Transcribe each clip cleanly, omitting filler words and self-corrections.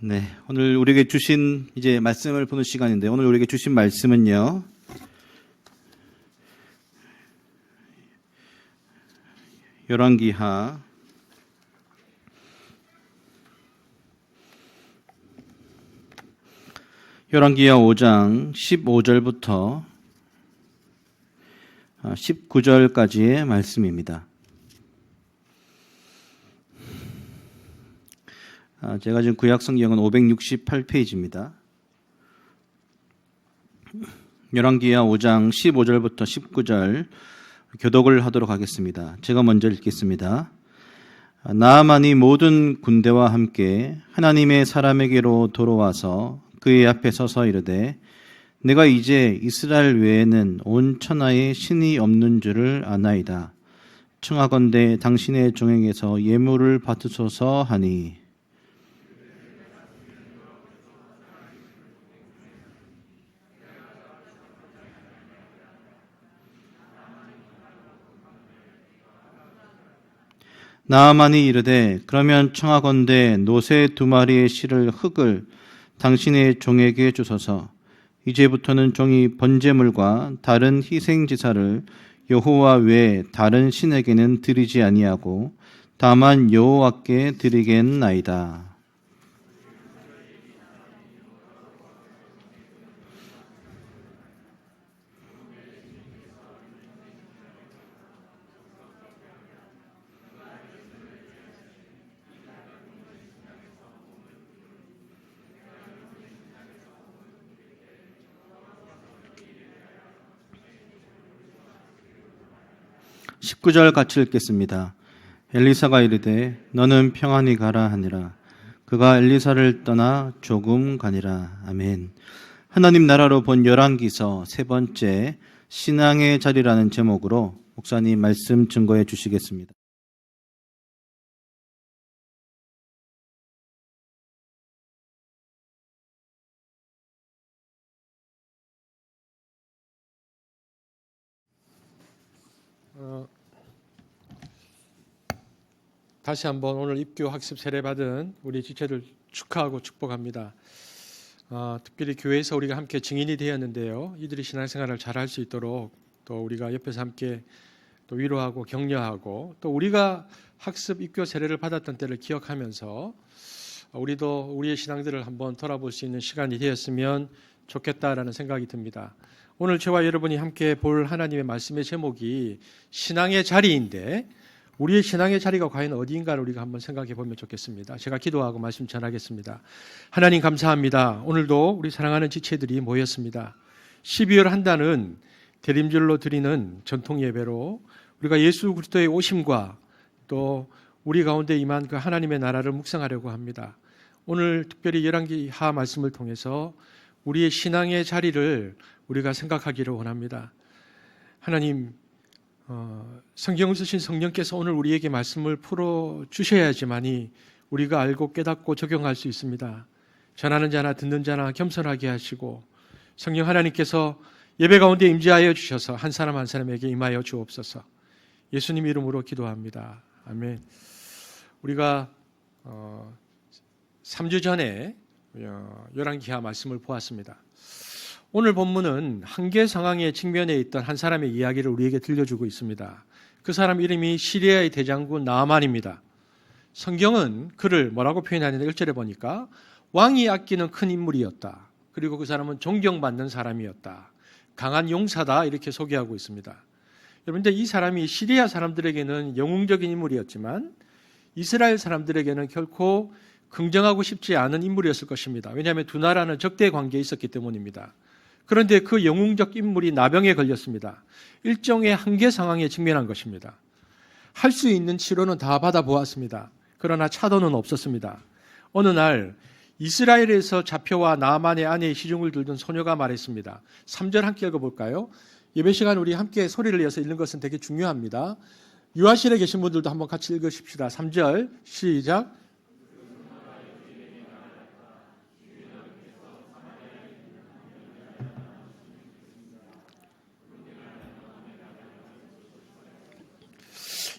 네, 오늘 우리에게 주신 이제 말씀을 보는 시간인데 오늘 우리에게 주신 말씀은요. 열왕기하 5장 15절부터 19절까지의 말씀입니다. 제가 지금 구약성경은 568페이지입니다. 열왕기하 5장 15절부터 19절 교독을 하도록 하겠습니다. 제가 먼저 읽겠습니다. 나아만이 모든 군대와 함께 하나님의 사람에게로 돌아와서 그의 앞에 서서 이르되 내가 이제 이스라엘 외에는 온 천하에 신이 없는 줄을 아나이다. 청하건대 당신의 종에게서 예물을 받으소서 하니 나아만이 이르되 그러면 청하건대 노새 2마리의 흙을 당신의 종에게 주소서. 이제부터는 종이 번제물과 다른 희생제사를 여호와 외에 다른 신에게는 드리지 아니하고 다만 여호와께 드리겠나이다. (19절) 같이 읽겠습니다. 엘리사가 이르되 너는 평안히 가라 하니라. 그가 엘리사를 떠나 조금 가니라. 아멘. 하나님 나라로 본 열왕기서 3번째 신앙의 자리라는 제목으로 목사님 말씀 증거해 주시겠습니다. 다시 한번 오늘 입교 학습 세례 받은 우리 지체들 축하하고 축복합니다. 특별히 교회에서 우리가 함께 증인이 되었는데요. 이들이 신앙생활을 잘할 수 있도록 또 우리가 옆에서 함께 또 위로하고 격려하고 또 우리가 학습 입교 세례를 받았던 때를 기억하면서 우리도 우리의 신앙들을 한번 돌아볼 수 있는 시간이 되었으면 좋겠다라는 생각이 듭니다. 오늘 저와 여러분이 함께 볼 하나님의 말씀의 제목이 신앙의 자리인데 우리의 신앙의 자리가 과연 어디인가를 우리가 한번 생각해 보면 좋겠습니다. 제가 기도하고 말씀 전하겠습니다. 하나님 감사합니다. 오늘도 우리 사랑하는 지체들이 모였습니다. 12월 한 달은 대림절로 드리는 전통 예배로 우리가 예수 그리스도의 오심과 또 우리 가운데 임한 그 하나님의 나라를 묵상하려고 합니다. 오늘 특별히 열왕기하 말씀을 통해서 우리의 신앙의 자리를 우리가 생각하기를 원합니다. 하나님, 성경을 쓰신 성령께서 오늘 우리에게 말씀을 풀어 주셔야지만이 우리가 알고 깨닫고 적용할 수 있습니다. 전하는 자나 듣는 자나 겸손하게 하시고 성령 하나님께서 예배 가운데 임재하여 주셔서 한 사람 한 사람에게 임하여 주옵소서. 예수님 이름으로 기도합니다. 아멘. 우리가 3주 전에 열왕기하 말씀을 보았습니다. 오늘 본문은 한계 상황에 직면해 있던 한 사람의 이야기를 우리에게 들려주고 있습니다. 그 사람 이름이 시리아의 대장군 나아만입니다. 성경은 그를 뭐라고 표현하는데 1절에 보니까 왕이 아끼는 큰 인물이었다. 그리고 그 사람은 존경받는 사람이었다. 강한 용사다 이렇게 소개하고 있습니다. 여러분들 이 사람이 시리아 사람들에게는 영웅적인 인물이었지만 이스라엘 사람들에게는 결코 긍정하고 싶지 않은 인물이었을 것입니다. 왜냐하면 두 나라는 적대 관계에 있었기 때문입니다. 그런데 그 영웅적 인물이 나병에 걸렸습니다. 일종의 한계 상황에 직면한 것입니다. 할 수 있는 치료는 다 받아보았습니다. 그러나 차도는 없었습니다. 어느 날 이스라엘에서 잡혀와 나아만의 아내의 시중을 들던 소녀가 말했습니다. 3절 함께 읽어볼까요? 예배 시간 우리 함께 소리를 내서 읽는 것은 되게 중요합니다. 유아실에 계신 분들도 한번 같이 읽으십시다. 3절 시작.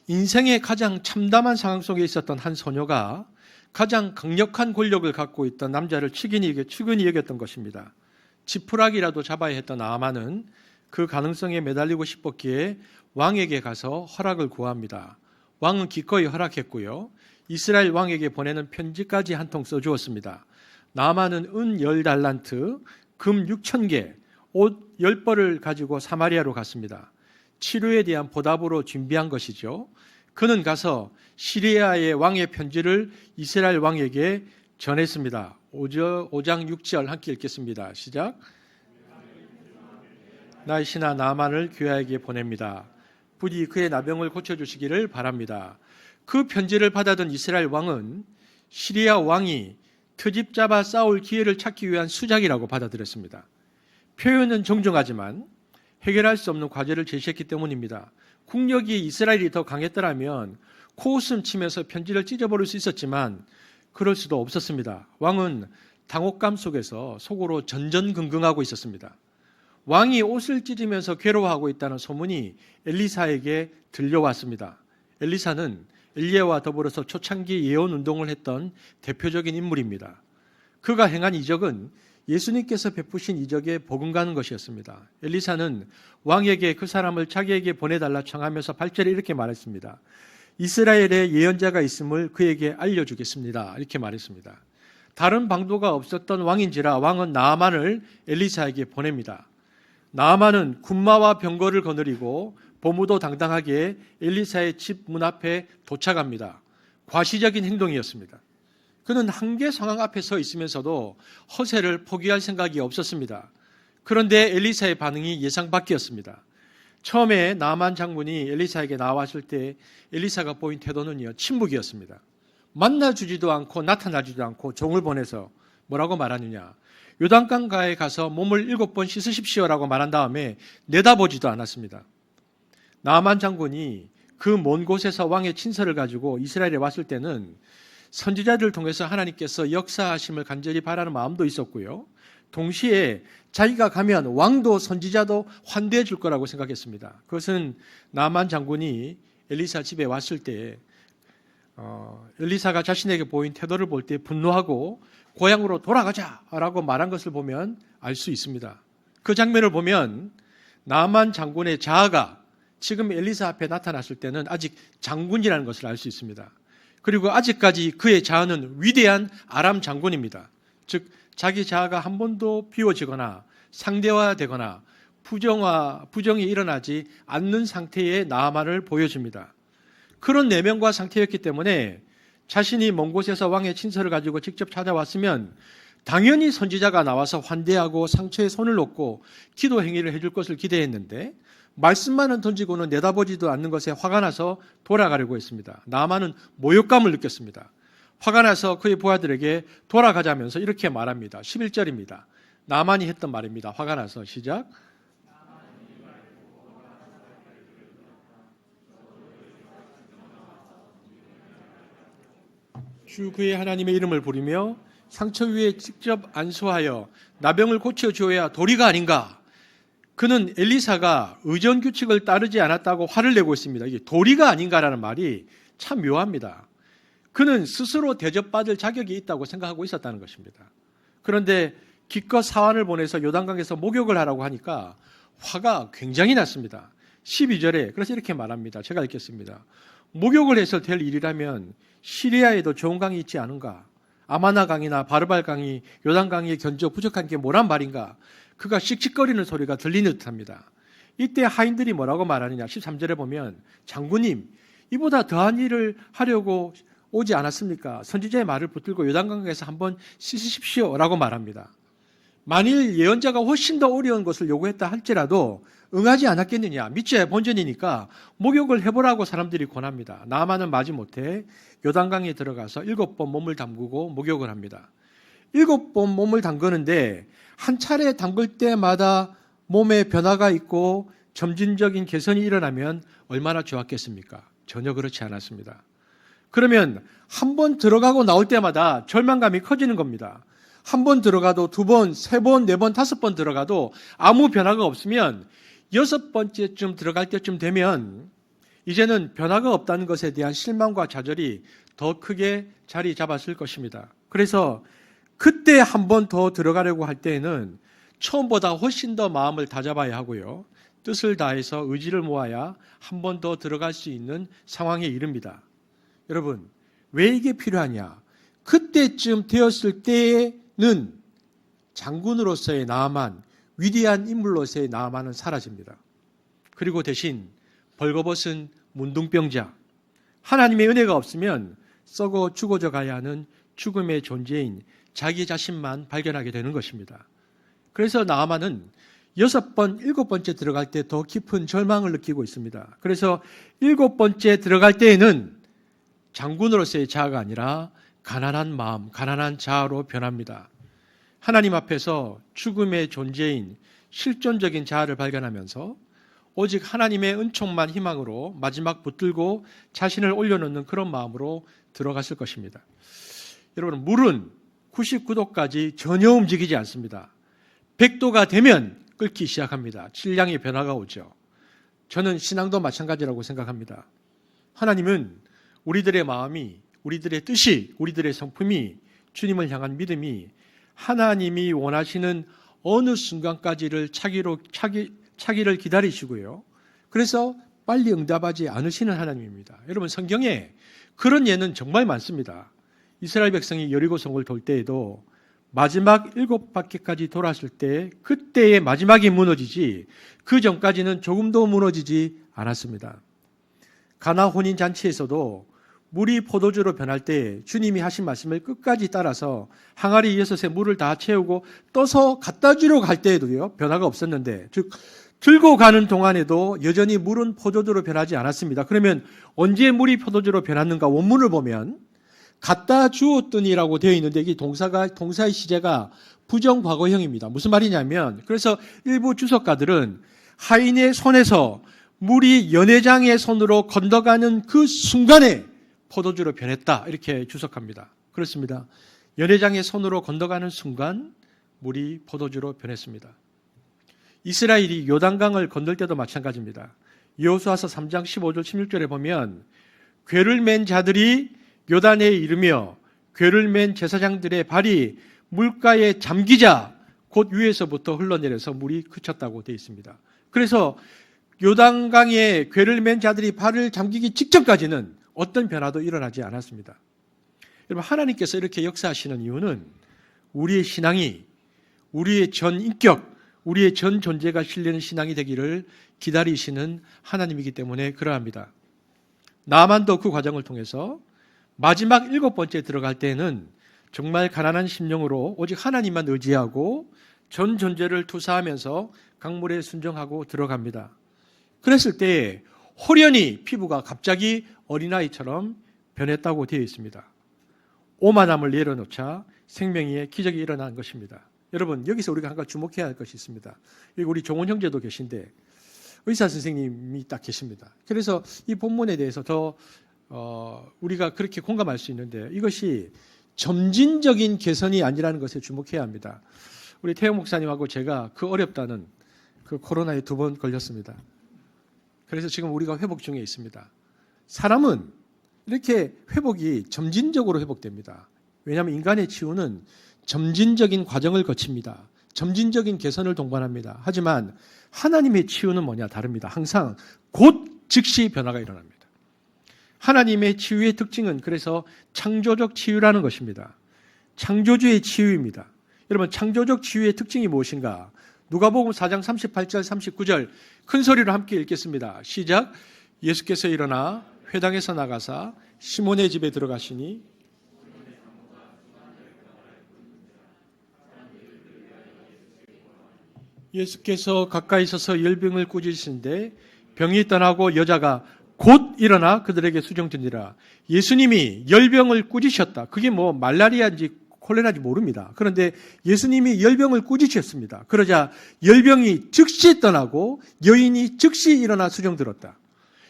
인생의 가장 참담한 상황 속에 있었던 한 소녀가 가장 강력한 권력을 갖고 있던 남자를 측은히 여겼던 것입니다. 지푸라기라도 잡아야 했던 나아만은 그 가능성에 매달리고 싶었기에 왕에게 가서 허락을 구합니다. 왕은 기꺼이 허락했고요. 이스라엘 왕에게 보내는 편지까지 한 통 써주었습니다. 나아만은 은 10달란트, 금 6,000개, 옷 10벌을 가지고 사마리아로 갔습니다. 치료에 대한 보답으로 준비한 것이죠. 그는 가서 시리아의 왕의 편지를 이스라엘 왕에게 전했습니다. 5장 6절 함께 읽겠습니다. 시작. 나의 신하 나아만을 귀하에게 보냅니다. 부디 그의 나병을 고쳐주시기를 바랍니다. 그 편지를 받아든 이스라엘 왕은 시리아 왕이 트집 잡아 싸울 기회를 찾기 위한 수작이라고 받아들였습니다. 표현은 정중하지만 해결할 수 없는 과제를 제시했기 때문입니다. 국력이 이스라엘이 더 강했더라면 코웃음 치면서 편지를 찢어버릴 수 있었지만 그럴 수도 없었습니다. 왕은 당혹감 속에서 속으로 전전긍긍하고 있었습니다. 왕이 옷을 찢으면서 괴로워하고 있다는 소문이 엘리사에게 들려왔습니다. 엘리사는 엘리야와 더불어서 초창기 예언 운동을 했던 대표적인 인물입니다. 그가 행한 이적은 예수님께서 베푸신 이적에 버금가는 것이었습니다. 엘리사는 왕에게 그 사람을 자기에게 보내달라 청하면서 8절에 이렇게 말했습니다. 이스라엘에 예언자가 있음을 그에게 알려주겠습니다. 이렇게 말했습니다. 다른 방도가 없었던 왕인지라 왕은 나아만을 엘리사에게 보냅니다. 나아만은 군마와 병거를 거느리고 보무도 당당하게 엘리사의 집 문 앞에 도착합니다. 과시적인 행동이었습니다. 그는 한계 상황 앞에 서 있으면서도 허세를 포기할 생각이 없었습니다. 그런데 엘리사의 반응이 예상 밖이었습니다. 처음에 나아만 장군이 엘리사에게 나왔을 때 엘리사가 보인 태도는요, 침묵이었습니다. 만나주지도 않고 나타나지도 않고 종을 보내서 뭐라고 말하느냐. 요단강가에 가서 몸을 7번 씻으십시오라고 말한 다음에 내다보지도 않았습니다. 나아만 장군이 그 먼 곳에서 왕의 친서를 가지고 이스라엘에 왔을 때는 선지자들을 통해서 하나님께서 역사하심을 간절히 바라는 마음도 있었고요. 동시에 자기가 가면 왕도 선지자도 환대해 줄 거라고 생각했습니다. 그것은 나아만 장군이 엘리사 집에 왔을 때 엘리사가 자신에게 보인 태도를 볼 때 분노하고 고향으로 돌아가자라고 말한 것을 보면 알 수 있습니다. 그 장면을 보면 나아만 장군의 자아가 지금 엘리사 앞에 나타났을 때는 아직 장군이라는 것을 알 수 있습니다. 그리고 아직까지 그의 자아는 위대한 아람 장군입니다. 즉 자기 자아가 한 번도 비워지거나 상대화되거나 부정이 일어나지 않는 상태의 나아만을 보여줍니다. 그런 내면과 상태였기 때문에 자신이 먼 곳에서 왕의 친서를 가지고 직접 찾아왔으면 당연히 선지자가 나와서 환대하고 상처에 손을 놓고 기도 행위를 해줄 것을 기대했는데 말씀만은 던지고는 내다보지도 않는 것에 화가 나서 돌아가려고 했습니다. 나아만은 모욕감을 느꼈습니다. 화가 나서 그의 부하들에게 돌아가자면서 이렇게 말합니다. 11절입니다. 나아만이 했던 말입니다. 화가 나서 시작. 주 그의 하나님의 이름을 부르며 상처 위에 직접 안수하여 나병을 고쳐주어야 도리가 아닌가. 그는 엘리사가 의정규칙을 따르지 않았다고 화를 내고 있습니다. 이게 도리가 아닌가라는 말이 참 묘합니다. 그는 스스로 대접받을 자격이 있다고 생각하고 있었다는 것입니다. 그런데 기껏 사환을 보내서 요단강에서 목욕을 하라고 하니까 화가 굉장히 났습니다. 12절에 그래서 이렇게 말합니다. 제가 읽겠습니다. 목욕을 해서 될 일이라면 시리아에도 좋은 강이 있지 않은가? 아마나 강이나 바르발 강이 요단 강에 견저 부족한 게 뭐란 말인가? 그가 씩씩거리는 소리가 들리는 듯합니다. 이때 하인들이 뭐라고 말하느냐? 13절에 보면 장군님 이보다 더한 일을 하려고 오지 않았습니까? 선지자의 말을 붙들고 요단강에서 한번 씻으십시오라고 말합니다. 만일 예언자가 훨씬 더 어려운 것을 요구했다 할지라도 응하지 않았겠느냐. 믿져야 본전이니까 목욕을 해보라고 사람들이 권합니다. 나아만은 마지못해 요단강에 들어가서 7번 몸을 담그고 목욕을 합니다. 7번 몸을 담그는데 한 차례 담글 때마다 몸에 변화가 있고 점진적인 개선이 일어나면 얼마나 좋았겠습니까? 전혀 그렇지 않았습니다. 그러면 한 번 들어가고 나올 때마다 절망감이 커지는 겁니다. 한 번 들어가도 2번, 3번, 4번, 5번 들어가도 아무 변화가 없으면 6번째쯤 들어갈 때쯤 되면 이제는 변화가 없다는 것에 대한 실망과 좌절이 더 크게 자리 잡았을 것입니다. 그래서 그때 한 번 더 들어가려고 할 때에는 처음보다 훨씬 더 마음을 다잡아야 하고요. 뜻을 다해서 의지를 모아야 한 번 더 들어갈 수 있는 상황에 이릅니다. 여러분, 왜 이게 필요하냐? 그때쯤 되었을 때에는 장군으로서의 나아만, 위대한 인물로서의 나아만은 사라집니다. 그리고 대신 벌거벗은 문둥병자, 하나님의 은혜가 없으면 썩어 죽어져 가야 하는 죽음의 존재인 자기 자신만 발견하게 되는 것입니다. 그래서 나아만은 6번, 7번째 들어갈 때 더 깊은 절망을 느끼고 있습니다. 그래서 7번째 들어갈 때에는 장군으로서의 자아가 아니라 가난한 마음, 가난한 자아로 변합니다. 하나님 앞에서 죽음의 존재인 실존적인 자아를 발견하면서 오직 하나님의 은총만 희망으로 마지막 붙들고 자신을 올려놓는 그런 마음으로 들어갔을 것입니다. 여러분, 물은 99도까지 전혀 움직이지 않습니다. 100도가 되면 끓기 시작합니다. 질량의 변화가 오죠. 저는 신앙도 마찬가지라고 생각합니다. 하나님은 우리들의 마음이, 우리들의 뜻이, 우리들의 성품이, 주님을 향한 믿음이 하나님이 원하시는 어느 순간까지를 차기를 기다리시고요. 그래서 빨리 응답하지 않으시는 하나님입니다. 여러분, 성경에 그런 예는 정말 많습니다. 이스라엘 백성이 여리고성을 돌 때에도 마지막 7바퀴까지 돌았을 때 그때의 마지막이 무너지지 그 전까지는 조금도 무너지지 않았습니다. 가나 혼인 잔치에서도 물이 포도주로 변할 때 주님이 하신 말씀을 끝까지 따라서 항아리 6에 물을 다 채우고 떠서 갖다 주러 갈 때에도요, 변화가 없었는데, 즉 들고 가는 동안에도 여전히 물은 포도주로 변하지 않았습니다. 그러면 언제 물이 포도주로 변했는가? 원문을 보면 갖다 주었더니라고 되어 있는데 이 동사의 시제가 부정과거형입니다. 무슨 말이냐면, 그래서 일부 주석가들은 하인의 손에서 물이 연회장의 손으로 건너가는 그 순간에 포도주로 변했다, 이렇게 주석합니다. 그렇습니다. 연회장의 손으로 건너가는 순간 물이 포도주로 변했습니다. 이스라엘이 요단강을 건널 때도 마찬가지입니다. 여호수아서 3장 15절 16절에 보면 궤를 맨 자들이 요단에 이르며 궤를 맨 제사장들의 발이 물가에 잠기자 곧 위에서부터 흘러내려서 물이 그쳤다고 되어 있습니다. 그래서 요단강에 궤를 맨 자들이 발을 잠기기 직전까지는 어떤 변화도 일어나지 않았습니다. 여러분, 하나님께서 이렇게 역사하시는 이유는 우리의 신앙이, 우리의 전 인격, 우리의 전 존재가 실리는 신앙이 되기를 기다리시는 하나님이기 때문에 그러합니다. 나만도 그 과정을 통해서 마지막 7번째 들어갈 때는 정말 가난한 심령으로 오직 하나님만 의지하고 전 존재를 투사하면서 강물에 순종하고 들어갑니다. 그랬을 때 호련히 피부가 갑자기 어린아이처럼 변했다고 되어 있습니다. 오만함을 내려놓자 생명의 기적이 일어난 것입니다. 여러분, 여기서 우리가 한 가지 주목해야 할 것이 있습니다. 여기 우리 종훈 형제도 계신데 의사 선생님이 딱 계십니다. 그래서 이 본문에 대해서 더 우리가 그렇게 공감할 수 있는데 이것이 점진적인 개선이 아니라는 것에 주목해야 합니다. 우리 태영 목사님하고 제가 그 어렵다는 그 코로나에 2번 걸렸습니다. 그래서 지금 우리가 회복 중에 있습니다. 사람은 이렇게 회복이 점진적으로 회복됩니다. 왜냐하면 인간의 치유는 점진적인 과정을 거칩니다. 점진적인 개선을 동반합니다. 하지만 하나님의 치유는 뭐냐? 다릅니다. 항상 곧 즉시 변화가 일어납니다. 하나님의 치유의 특징은 그래서 창조적 치유라는 것입니다. 창조주의 치유입니다. 여러분, 창조적 치유의 특징이 무엇인가? 누가복음 4장 38절 39절 큰 소리로 함께 읽겠습니다. 시작. 예수께서 일어나 회당에서 나가사 시몬의 집에 들어가시니 예수께서 가까이 서서 열병을 꾸짖으신데 병이 떠나고 여자가 곧 일어나 그들에게 수종드니라. 예수님이 열병을 꾸짖으셨다. 그게 뭐 말라리아인지 콜레라인지 모릅니다. 그런데 예수님이 열병을 꾸짖으셨습니다. 그러자 열병이 즉시 떠나고 여인이 즉시 일어나 수종들었다.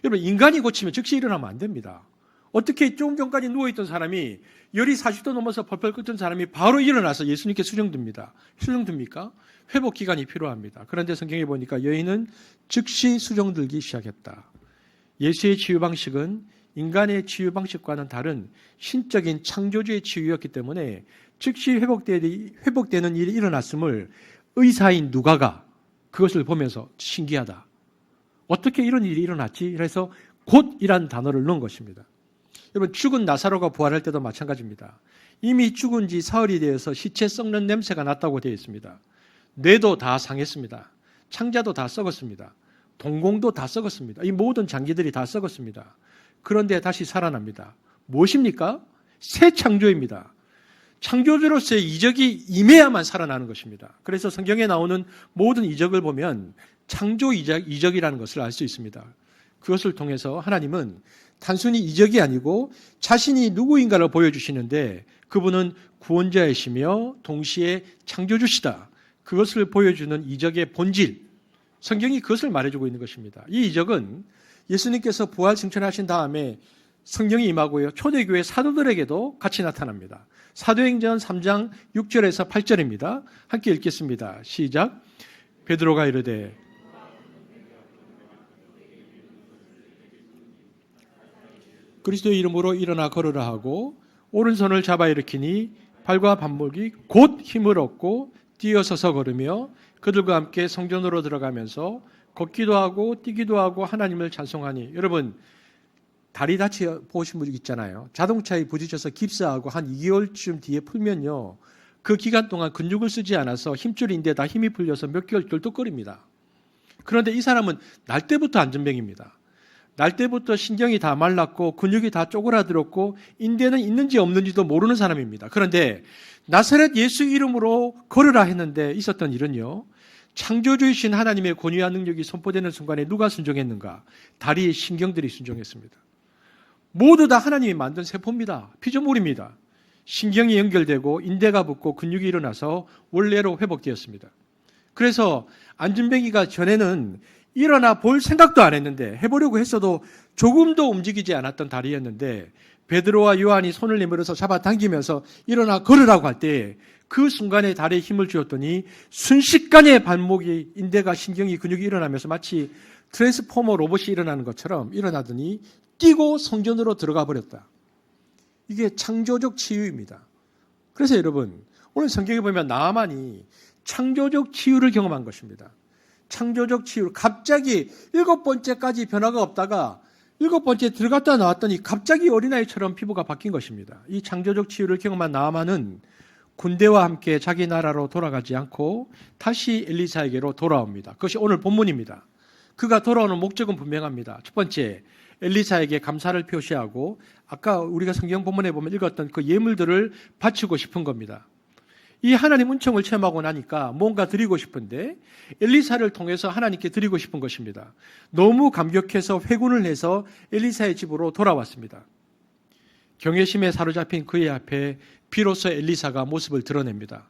여러분, 인간이 고치면 즉시 일어나면 안 됩니다. 어떻게 조금 전까지 누워있던 사람이 열이 40도 넘어서 펄펄 끓던 사람이 바로 일어나서 예수님께 수종듭니다. 수종듭니까? 회복 기간이 필요합니다. 그런데 성경에 보니까 여인은 즉시 수종들기 시작했다. 예수의 치유 방식은 인간의 치유 방식과는 다른 신적인 창조주의 치유였기 때문에 즉시 회복되는 일이 일어났음을 의사인 누가가 그것을 보면서 신기하다. 어떻게 이런 일이 일어났지? 그래서 곧이란 단어를 넣은 것입니다. 여러분, 죽은 나사로가 부활할 때도 마찬가지입니다. 이미 죽은 지 사흘이 되어서 시체 썩는 냄새가 났다고 되어 있습니다. 뇌도 다 상했습니다. 창자도 다 썩었습니다. 동공도 다 썩었습니다. 이 모든 장기들이 다 썩었습니다. 그런데 다시 살아납니다. 무엇입니까? 새 창조입니다. 창조주로서의 이적이 임해야만 살아나는 것입니다. 그래서 성경에 나오는 모든 이적을 보면 창조 이적이라는 것을 알 수 있습니다. 그것을 통해서 하나님은 단순히 이적이 아니고 자신이 누구인가를 보여주시는데 그분은 구원자이시며 동시에 창조주시다. 그것을 보여주는 이적의 본질, 성경이 그것을 말해주고 있는 것입니다. 이 이적은 예수님께서 부활 승천하신 다음에 성령이 임하고요, 초대교회 사도들에게도 같이 나타납니다. 사도행전 3장 6절에서 8절입니다. 함께 읽겠습니다. 시작. 베드로가 이르되 그리스도의 이름으로 일어나 걸으라 하고 오른손을 잡아 일으키니 발과 발목이 곧 힘을 얻고 뛰어서서 걸으며 그들과 함께 성전으로 들어가면서 걷기도 하고 뛰기도 하고 하나님을 찬송하니. 여러분, 다리 다치 보신 분 있잖아요. 자동차에 부딪혀서 깁스하고 한 2개월쯤 뒤에 풀면요, 그 기간 동안 근육을 쓰지 않아서 힘줄인데 다 힘이 풀려서 몇 개월 쩔뚝거립니다. 그런데 이 사람은 날 때부터 안전병입니다. 날 때부터 신경이 다 말랐고 근육이 다 쪼그라들었고 인대는 있는지 없는지도 모르는 사람입니다. 그런데 나사렛 예수 이름으로 걸으라 했는데 있었던 일은요, 창조주이신 하나님의 권위와 능력이 선포되는 순간에 누가 순종했는가? 다리의 신경들이 순종했습니다. 모두 다 하나님이 만든 세포입니다. 피조물입니다. 신경이 연결되고 인대가 붙고 근육이 일어나서 원래로 회복되었습니다. 그래서 안진뱅이가 전에는 일어나 볼 생각도 안 했는데, 해보려고 했어도 조금도 움직이지 않았던 다리였는데 베드로와 요한이 손을 내밀어서 잡아당기면서 일어나 걸으라고 할 때 그 순간에 다리에 힘을 주었더니 순식간에 발목이, 인대가, 신경이, 근육이 일어나면서 마치 트랜스포머 로봇이 일어나는 것처럼 일어나더니 뛰고 성전으로 들어가 버렸다. 이게 창조적 치유입니다. 그래서 여러분, 오늘 성경에 보면 나아만이 창조적 치유를 경험한 것입니다. 창조적 치유. 갑자기 7번째까지 변화가 없다가 7번째 들어갔다 나왔더니 갑자기 어린아이처럼 피부가 바뀐 것입니다. 이 창조적 치유를 경험한 나아만은 군대와 함께 자기 나라로 돌아가지 않고 다시 엘리사에게로 돌아옵니다. 그것이 오늘 본문입니다. 그가 돌아오는 목적은 분명합니다. 첫 번째, 엘리사에게 감사를 표시하고 아까 우리가 성경 본문에 보면 읽었던 그 예물들을 바치고 싶은 겁니다. 이 하나님 은총을 체험하고 나니까 뭔가 드리고 싶은데 엘리사를 통해서 하나님께 드리고 싶은 것입니다. 너무 감격해서 회군을 해서 엘리사의 집으로 돌아왔습니다. 경외심에 사로잡힌 그의 앞에 비로소 엘리사가 모습을 드러냅니다.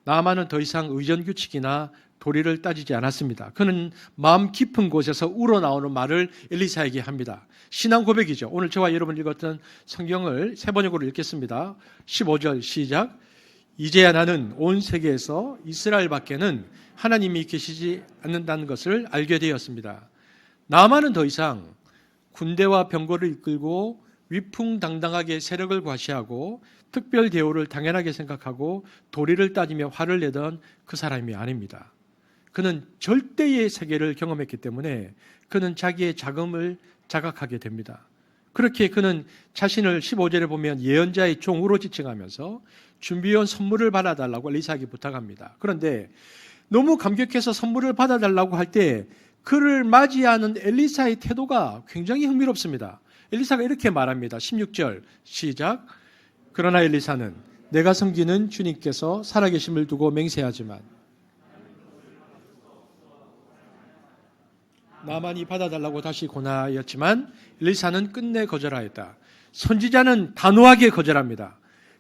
나아만은 더 이상 의전규칙이나 도리를 따지지 않았습니다. 그는 마음 깊은 곳에서 우러나오는 말을 엘리사에게 합니다. 신앙 고백이죠. 오늘 저와 여러분 읽었던 성경을 세 번역으로 읽겠습니다. 15절 시작. 이제야 나는 온 세계에서 이스라엘 밖에는 하나님이 계시지 않는다는 것을 알게 되었습니다. 나아만은 더 이상 군대와 병거를 이끌고 위풍당당하게 세력을 과시하고 특별 대우를 당연하게 생각하고 도리를 따지며 화를 내던 그 사람이 아닙니다. 그는 절대의 세계를 경험했기 때문에 그는 자기의 자금을 자각하게 됩니다. 그렇게 그는 자신을 15절에 보면 예언자의 종으로 지칭하면서 준비해온 선물을 받아달라고 엘리사에게 부탁합니다. 그런데 너무 감격해서 선물을 받아달라고 할 때 그를 맞이하는 엘리사의 태도가 굉장히 흥미롭습니다. 엘리사가 이렇게 말합니다. 16절 시작. 그러나 엘리사는 내가 섬기는 주님께서 살아계심을 두고 맹세하지만 나만이 받아달라고 다시 권하였지만 엘리사는 끝내 거절하였다. 선지자는 단호하게 거절합니다.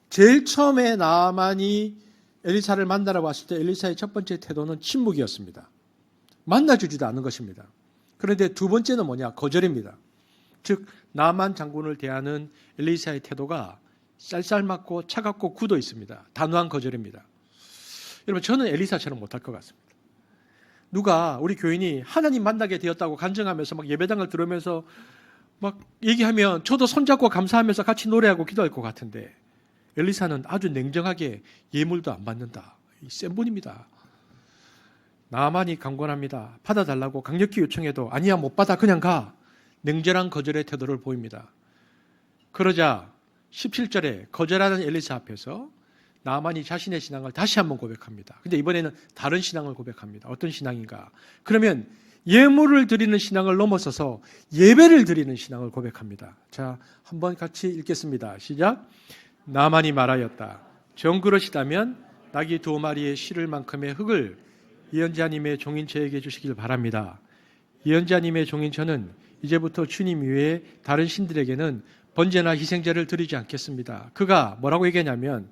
제일 처음에 나만이 엘리사를 만나러 왔을 때 엘리사의 첫 번째 태도는 침묵이었습니다. 만나주지도 않은 것입니다. 그런데 두 번째는 뭐냐? 거절입니다. 즉 나만 장군을 대하는 엘리사의 태도가 쌀쌀맞고 차갑고 굳어 있습니다. 단호한 거절입니다. 여러분, 저는 엘리사처럼 못할 것 같습니다. 누가 우리 교인이 하나님 만나게 되었다고 간증하면서 막 예배당을 들으면서 막 얘기하면 저도 손잡고 감사하면서 같이 노래하고 기도할 것 같은데 엘리사는 아주 냉정하게 예물도 안 받는다. 센 분입니다. 나만이 강권합니다. 받아달라고 강력히 요청해도 아니야 못 받아 그냥 가. 냉정한 거절의 태도를 보입니다. 그러자 17절에 거절하는 엘리사 앞에서 나만이 자신의 신앙을 다시 한번 고백합니다. 근데 이번에는 다른 신앙을 고백합니다. 어떤 신앙인가? 그러면 예물을 드리는 신앙을 넘어서서 예배를 드리는 신앙을 고백합니다. 자, 한번 같이 읽겠습니다. 시작. 나만이 말하였다. 정그러시다면 낙이 2마리에 실을 만큼의 흙을 예언자님의 종인 저에게 주시길 바랍니다. 예언자님의 종인 저는 이제부터 주님 외에 다른 신들에게는 번제나 희생제를 드리지 않겠습니다. 그가 뭐라고 얘기하냐면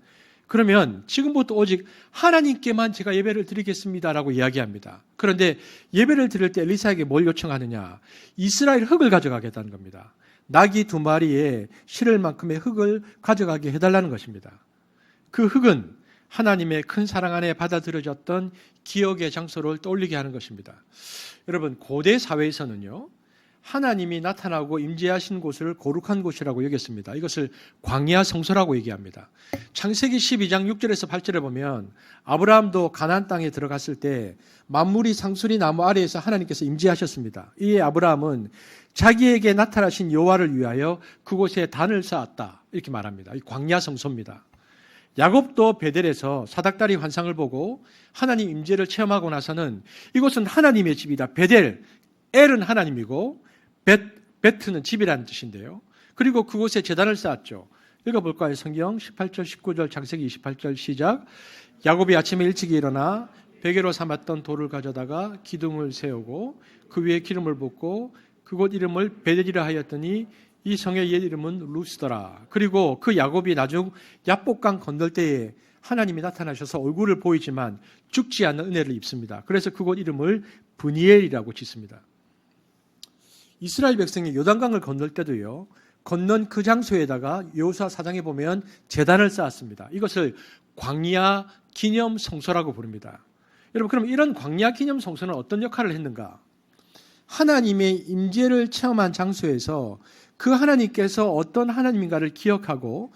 그러면 지금부터 오직 하나님께만 제가 예배를 드리겠습니다라고 이야기합니다. 그런데 예배를 드릴 때 엘리사에게 뭘 요청하느냐? 이스라엘 흙을 가져가겠다는 겁니다. 낙이 2마리에 실을 만큼의 흙을 가져가게 해달라는 것입니다. 그 흙은 하나님의 큰 사랑 안에 받아들여졌던 기억의 장소를 떠올리게 하는 것입니다. 여러분, 고대 사회에서는요, 하나님이 나타나고 임재하신 곳을 거룩한 곳이라고 여겼습니다. 이것을 광야 성소라고 얘기합니다. 창세기 12장 6절에서 8절에 보면 아브라함도 가나안 땅에 들어갔을 때 만물이 상수리 나무 아래에서 하나님께서 임재하셨습니다. 이에 아브라함은 자기에게 나타나신 여호와를 위하여 그곳에 단을 쌓았다. 이렇게 말합니다. 이 광야 성소입니다. 야곱도 베델에서 사닥다리 환상을 보고 하나님 임재를 체험하고 나서는 이곳은 하나님의 집이다. 베델, 엘은 하나님이고 베트는 집이라는 뜻인데요. 그리고 그곳에 제단을 쌓았죠. 읽어볼까요? 성경 18절, 19절, 창세기 28절 시작. 야곱이 아침에 일찍 일어나 베개로 삼았던 돌을 가져다가 기둥을 세우고 그 위에 기름을 붓고 그곳 이름을 베델이라 하였더니 이 성의 옛 이름은 루스더라. 그리고 그 야곱이 나중 야복강 건널 때에 하나님이 나타나셔서 얼굴을 보이지만 죽지 않는 은혜를 입습니다. 그래서 그곳 이름을 브니엘이라고 짓습니다. 이스라엘 백성이 요단강을 건널 때도요, 건넌 그 장소에다가 여호수아 4장에 보면 제단을 쌓았습니다. 이것을 광야 기념 성소라고 부릅니다. 여러분, 그럼 이런 광야 기념 성소는 어떤 역할을 했는가? 하나님의 임재를 체험한 장소에서 그 하나님께서 어떤 하나님인가를 기억하고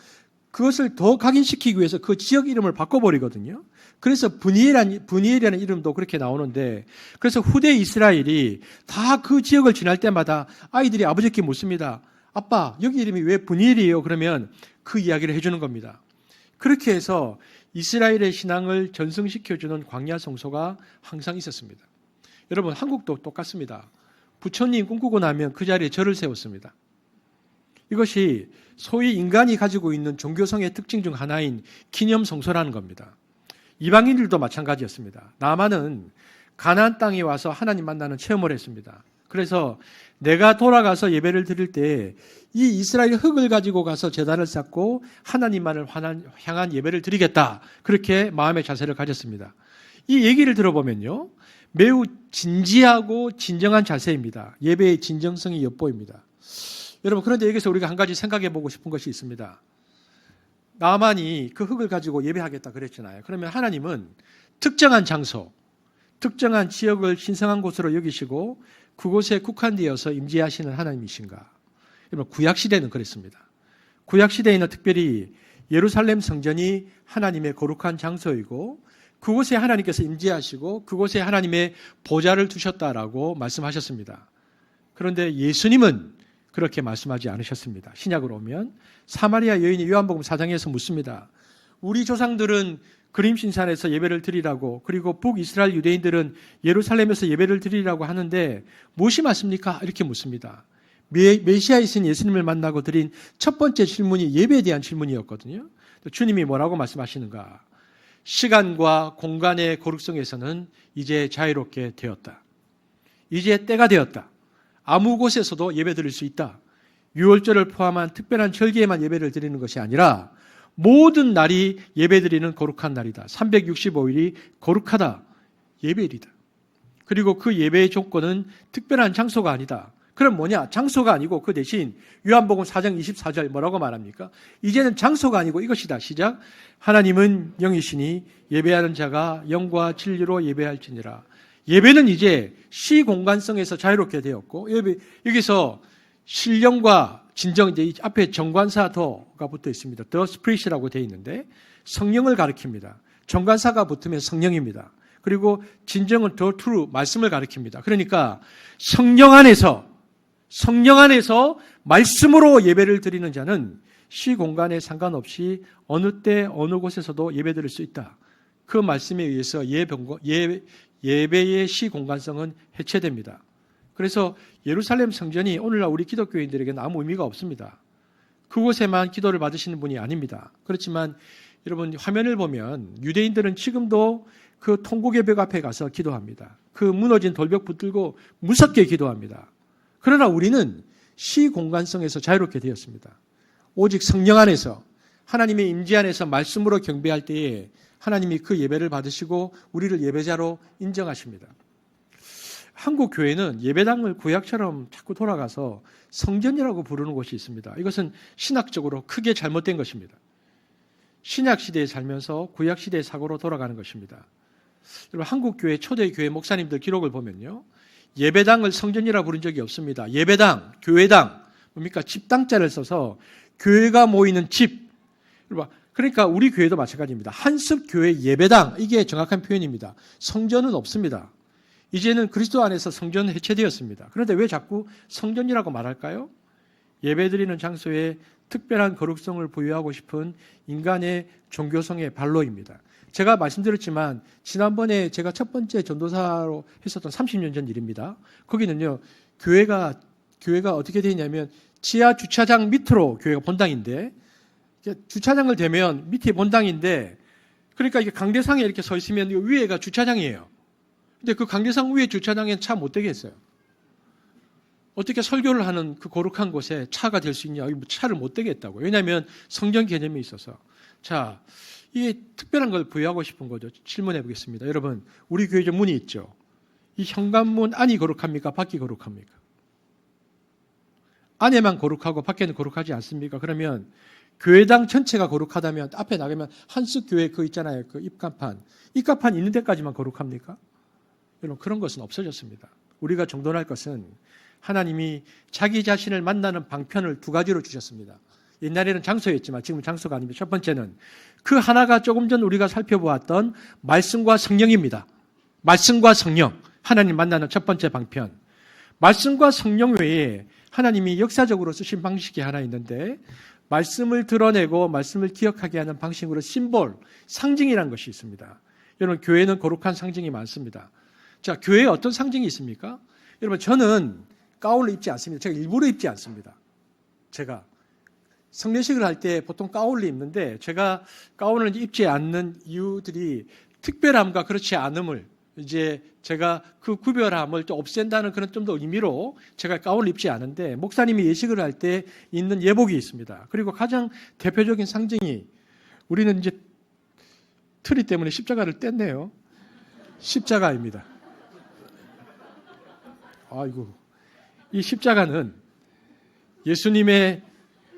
그것을 더 각인시키기 위해서 그 지역 이름을 바꿔버리거든요. 그래서 브니엘이라는 이름도 그렇게 나오는데, 그래서 후대 이스라엘이 다 그 지역을 지날 때마다 아이들이 아버지께 묻습니다. 아빠, 여기 이름이 왜 브니엘이에요? 그러면 그 이야기를 해주는 겁니다. 그렇게 해서 이스라엘의 신앙을 전승시켜주는 광야 성소가 항상 있었습니다. 여러분, 한국도 똑같습니다. 부처님 꿈꾸고 나면 그 자리에 절을 세웠습니다. 이것이 소위 인간이 가지고 있는 종교성의 특징 중 하나인 기념성소라는 겁니다. 이방인들도 마찬가지였습니다. 나만은 가나안 땅에 와서 하나님 만나는 체험을 했습니다. 그래서 내가 돌아가서 예배를 드릴 때 이 이스라엘 흙을 가지고 가서 제단을 쌓고 하나님만을 향한 예배를 드리겠다. 그렇게 마음의 자세를 가졌습니다. 이 얘기를 들어보면요, 매우 진지하고 진정한 자세입니다. 예배의 진정성이 엿보입니다. 여러분, 그런데 여기서 우리가 한 가지 생각해 보고 싶은 것이 있습니다. 나만이 그 흙을 가지고 예배하겠다 그랬잖아요. 그러면 하나님은 특정한 장소, 특정한 지역을 신성한 곳으로 여기시고 그곳에 국한되어서 임재하시는 하나님이신가? 여러분, 구약시대는 그랬습니다. 구약시대에는 특별히 예루살렘 성전이 하나님의 거룩한 장소이고 그곳에 하나님께서 임재하시고 그곳에 하나님의 보좌를 두셨다라고 말씀하셨습니다. 그런데 예수님은 그렇게 말씀하지 않으셨습니다. 신약으로 오면 사마리아 여인이 요한복음 4장에서 묻습니다. 우리 조상들은 그림신산에서 예배를 드리라고, 그리고 북이스라엘 유대인들은 예루살렘에서 예배를 드리라고 하는데 무엇이 맞습니까? 이렇게 묻습니다. 메시아이신 예수님을 만나고 드린 첫 번째 질문이 예배에 대한 질문이었거든요. 주님이 뭐라고 말씀하시는가? 시간과 공간의 거룩성에서는 이제 자유롭게 되었다. 이제 때가 되었다. 아무 곳에서도 예배 드릴 수 있다. 유월절을 포함한 특별한 절기에만 예배를 드리는 것이 아니라 모든 날이 예배 드리는 거룩한 날이다. 365일이 거룩하다. 예배일이다. 그리고 그 예배의 조건은 특별한 장소가 아니다. 그럼 뭐냐? 장소가 아니고 그 대신 요한복음 4장 24절 뭐라고 말합니까? 이제는 장소가 아니고 이것이다. 시작. 하나님은 영이시니 예배하는 자가 영과 진리로 예배할지니라. 예배는 이제 시공간성에서 자유롭게 되었고, 여기서 신령과 진정, 이제 이 앞에 정관사 더가 붙어 있습니다. The Spirit이라고 되어 있는데 성령을 가리킵니다. 정관사가 붙으면 성령입니다. 그리고 진정은 The True, 말씀을 가리킵니다. 그러니까 성령 안에서 말씀으로 예배를 드리는 자는 시 공간에 상관없이 어느 때 어느 곳에서도 예배드릴 수 있다. 그 말씀에 의해서 예배의 시 공간성은 해체됩니다. 그래서 예루살렘 성전이 오늘날 우리 기독교인들에게는 아무 의미가 없습니다. 그곳에만 기도를 받으시는 분이 아닙니다. 그렇지만 여러분 화면을 보면 유대인들은 지금도 그 통곡예배 앞에 가서 기도합니다. 그 무너진 돌벽 붙들고 무섭게 기도합니다. 그러나 우리는 시 공간성에서 자유롭게 되었습니다. 오직 성령 안에서 하나님의 임재 안에서 말씀으로 경배할 때에 하나님이 그 예배를 받으시고 우리를 예배자로 인정하십니다. 한국 교회는 예배당을 구약처럼 자꾸 돌아가서 성전이라고 부르는 곳이 있습니다. 이것은 신학적으로 크게 잘못된 것입니다. 신약 시대에 살면서 구약 시대의 사고로 돌아가는 것입니다. 여러분 한국 교회 초대 교회 목사님들 기록을 보면요. 예배당을 성전이라 부른 적이 없습니다. 예배당, 교회당, 뭡니까? 집당자를 써서 교회가 모이는 집. 그러니까 우리 교회도 마찬가지입니다. 한습교회 예배당, 이게 정확한 표현입니다. 성전은 없습니다. 이제는 그리스도 안에서 성전은 해체되었습니다. 그런데 왜 자꾸 성전이라고 말할까요? 예배드리는 장소에 특별한 거룩성을 부여하고 싶은 인간의 종교성의 발로입니다. 제가 말씀드렸지만 지난번에 제가 첫 번째 전도사로 했었던 30년 전 일입니다. 거기는요, 교회가 어떻게 되어 있냐면 지하 주차장 밑으로 교회가 본당인데 주차장을 대면 밑에 본당인데 그러니까 이게 강대상에 이렇게 서 있으면 위에가 주차장이에요. 근데 그 강대상 위에 주차장에 차 못 되게 했어요. 어떻게 설교를 하는 그 거룩한 곳에 차가 될 수 있냐? 차를 못 되게 했다고. 왜냐하면 성전 개념이 있어서. 자, 이게 특별한 걸 부여하고 싶은 거죠. 질문해 보겠습니다. 여러분, 우리 교회 문이 있죠. 이 현관문 안이 거룩합니까? 밖이 거룩합니까? 안에만 거룩하고 밖에는 거룩하지 않습니까? 그러면 교회당 전체가 거룩하다면 앞에 나가면 한숙교회 그 있잖아요. 그 입간판 있는 데까지만 거룩합니까? 여러분 그런 것은 없어졌습니다. 우리가 정돈할 것은 하나님이 자기 자신을 만나는 방편을 두 가지로 주셨습니다. 옛날에는 장소였지만 지금은 장소가 아닙니다. 첫 번째는 그 하나가 조금 전 우리가 살펴보았던 말씀과 성령입니다. 말씀과 성령, 하나님 만나는 첫 번째 방편. 말씀과 성령 외에 하나님이 역사적으로 쓰신 방식이 하나 있는데 말씀을 드러내고 말씀을 기억하게 하는 방식으로 심볼, 상징이라는 것이 있습니다. 여러분 교회는 거룩한 상징이 많습니다. 자, 교회에 어떤 상징이 있습니까? 여러분 저는 가운을 입지 않습니다. 제가 일부러 입지 않습니다. 제가 성례식을 할 때 보통 가운을 입는데 제가 가운을 입지 않는 이유들이 특별함과 그렇지 않음을 이제 제가 그 구별함을 좀 없앤다는 그런 좀 더 의미로 제가 가운을 입지 않은데 목사님이 예식을 할 때 있는 예복이 있습니다. 그리고 가장 대표적인 상징이 우리는 이제 트리 때문에 십자가를 뗐네요. 십자가입니다. 아이고, 이 십자가는 예수님의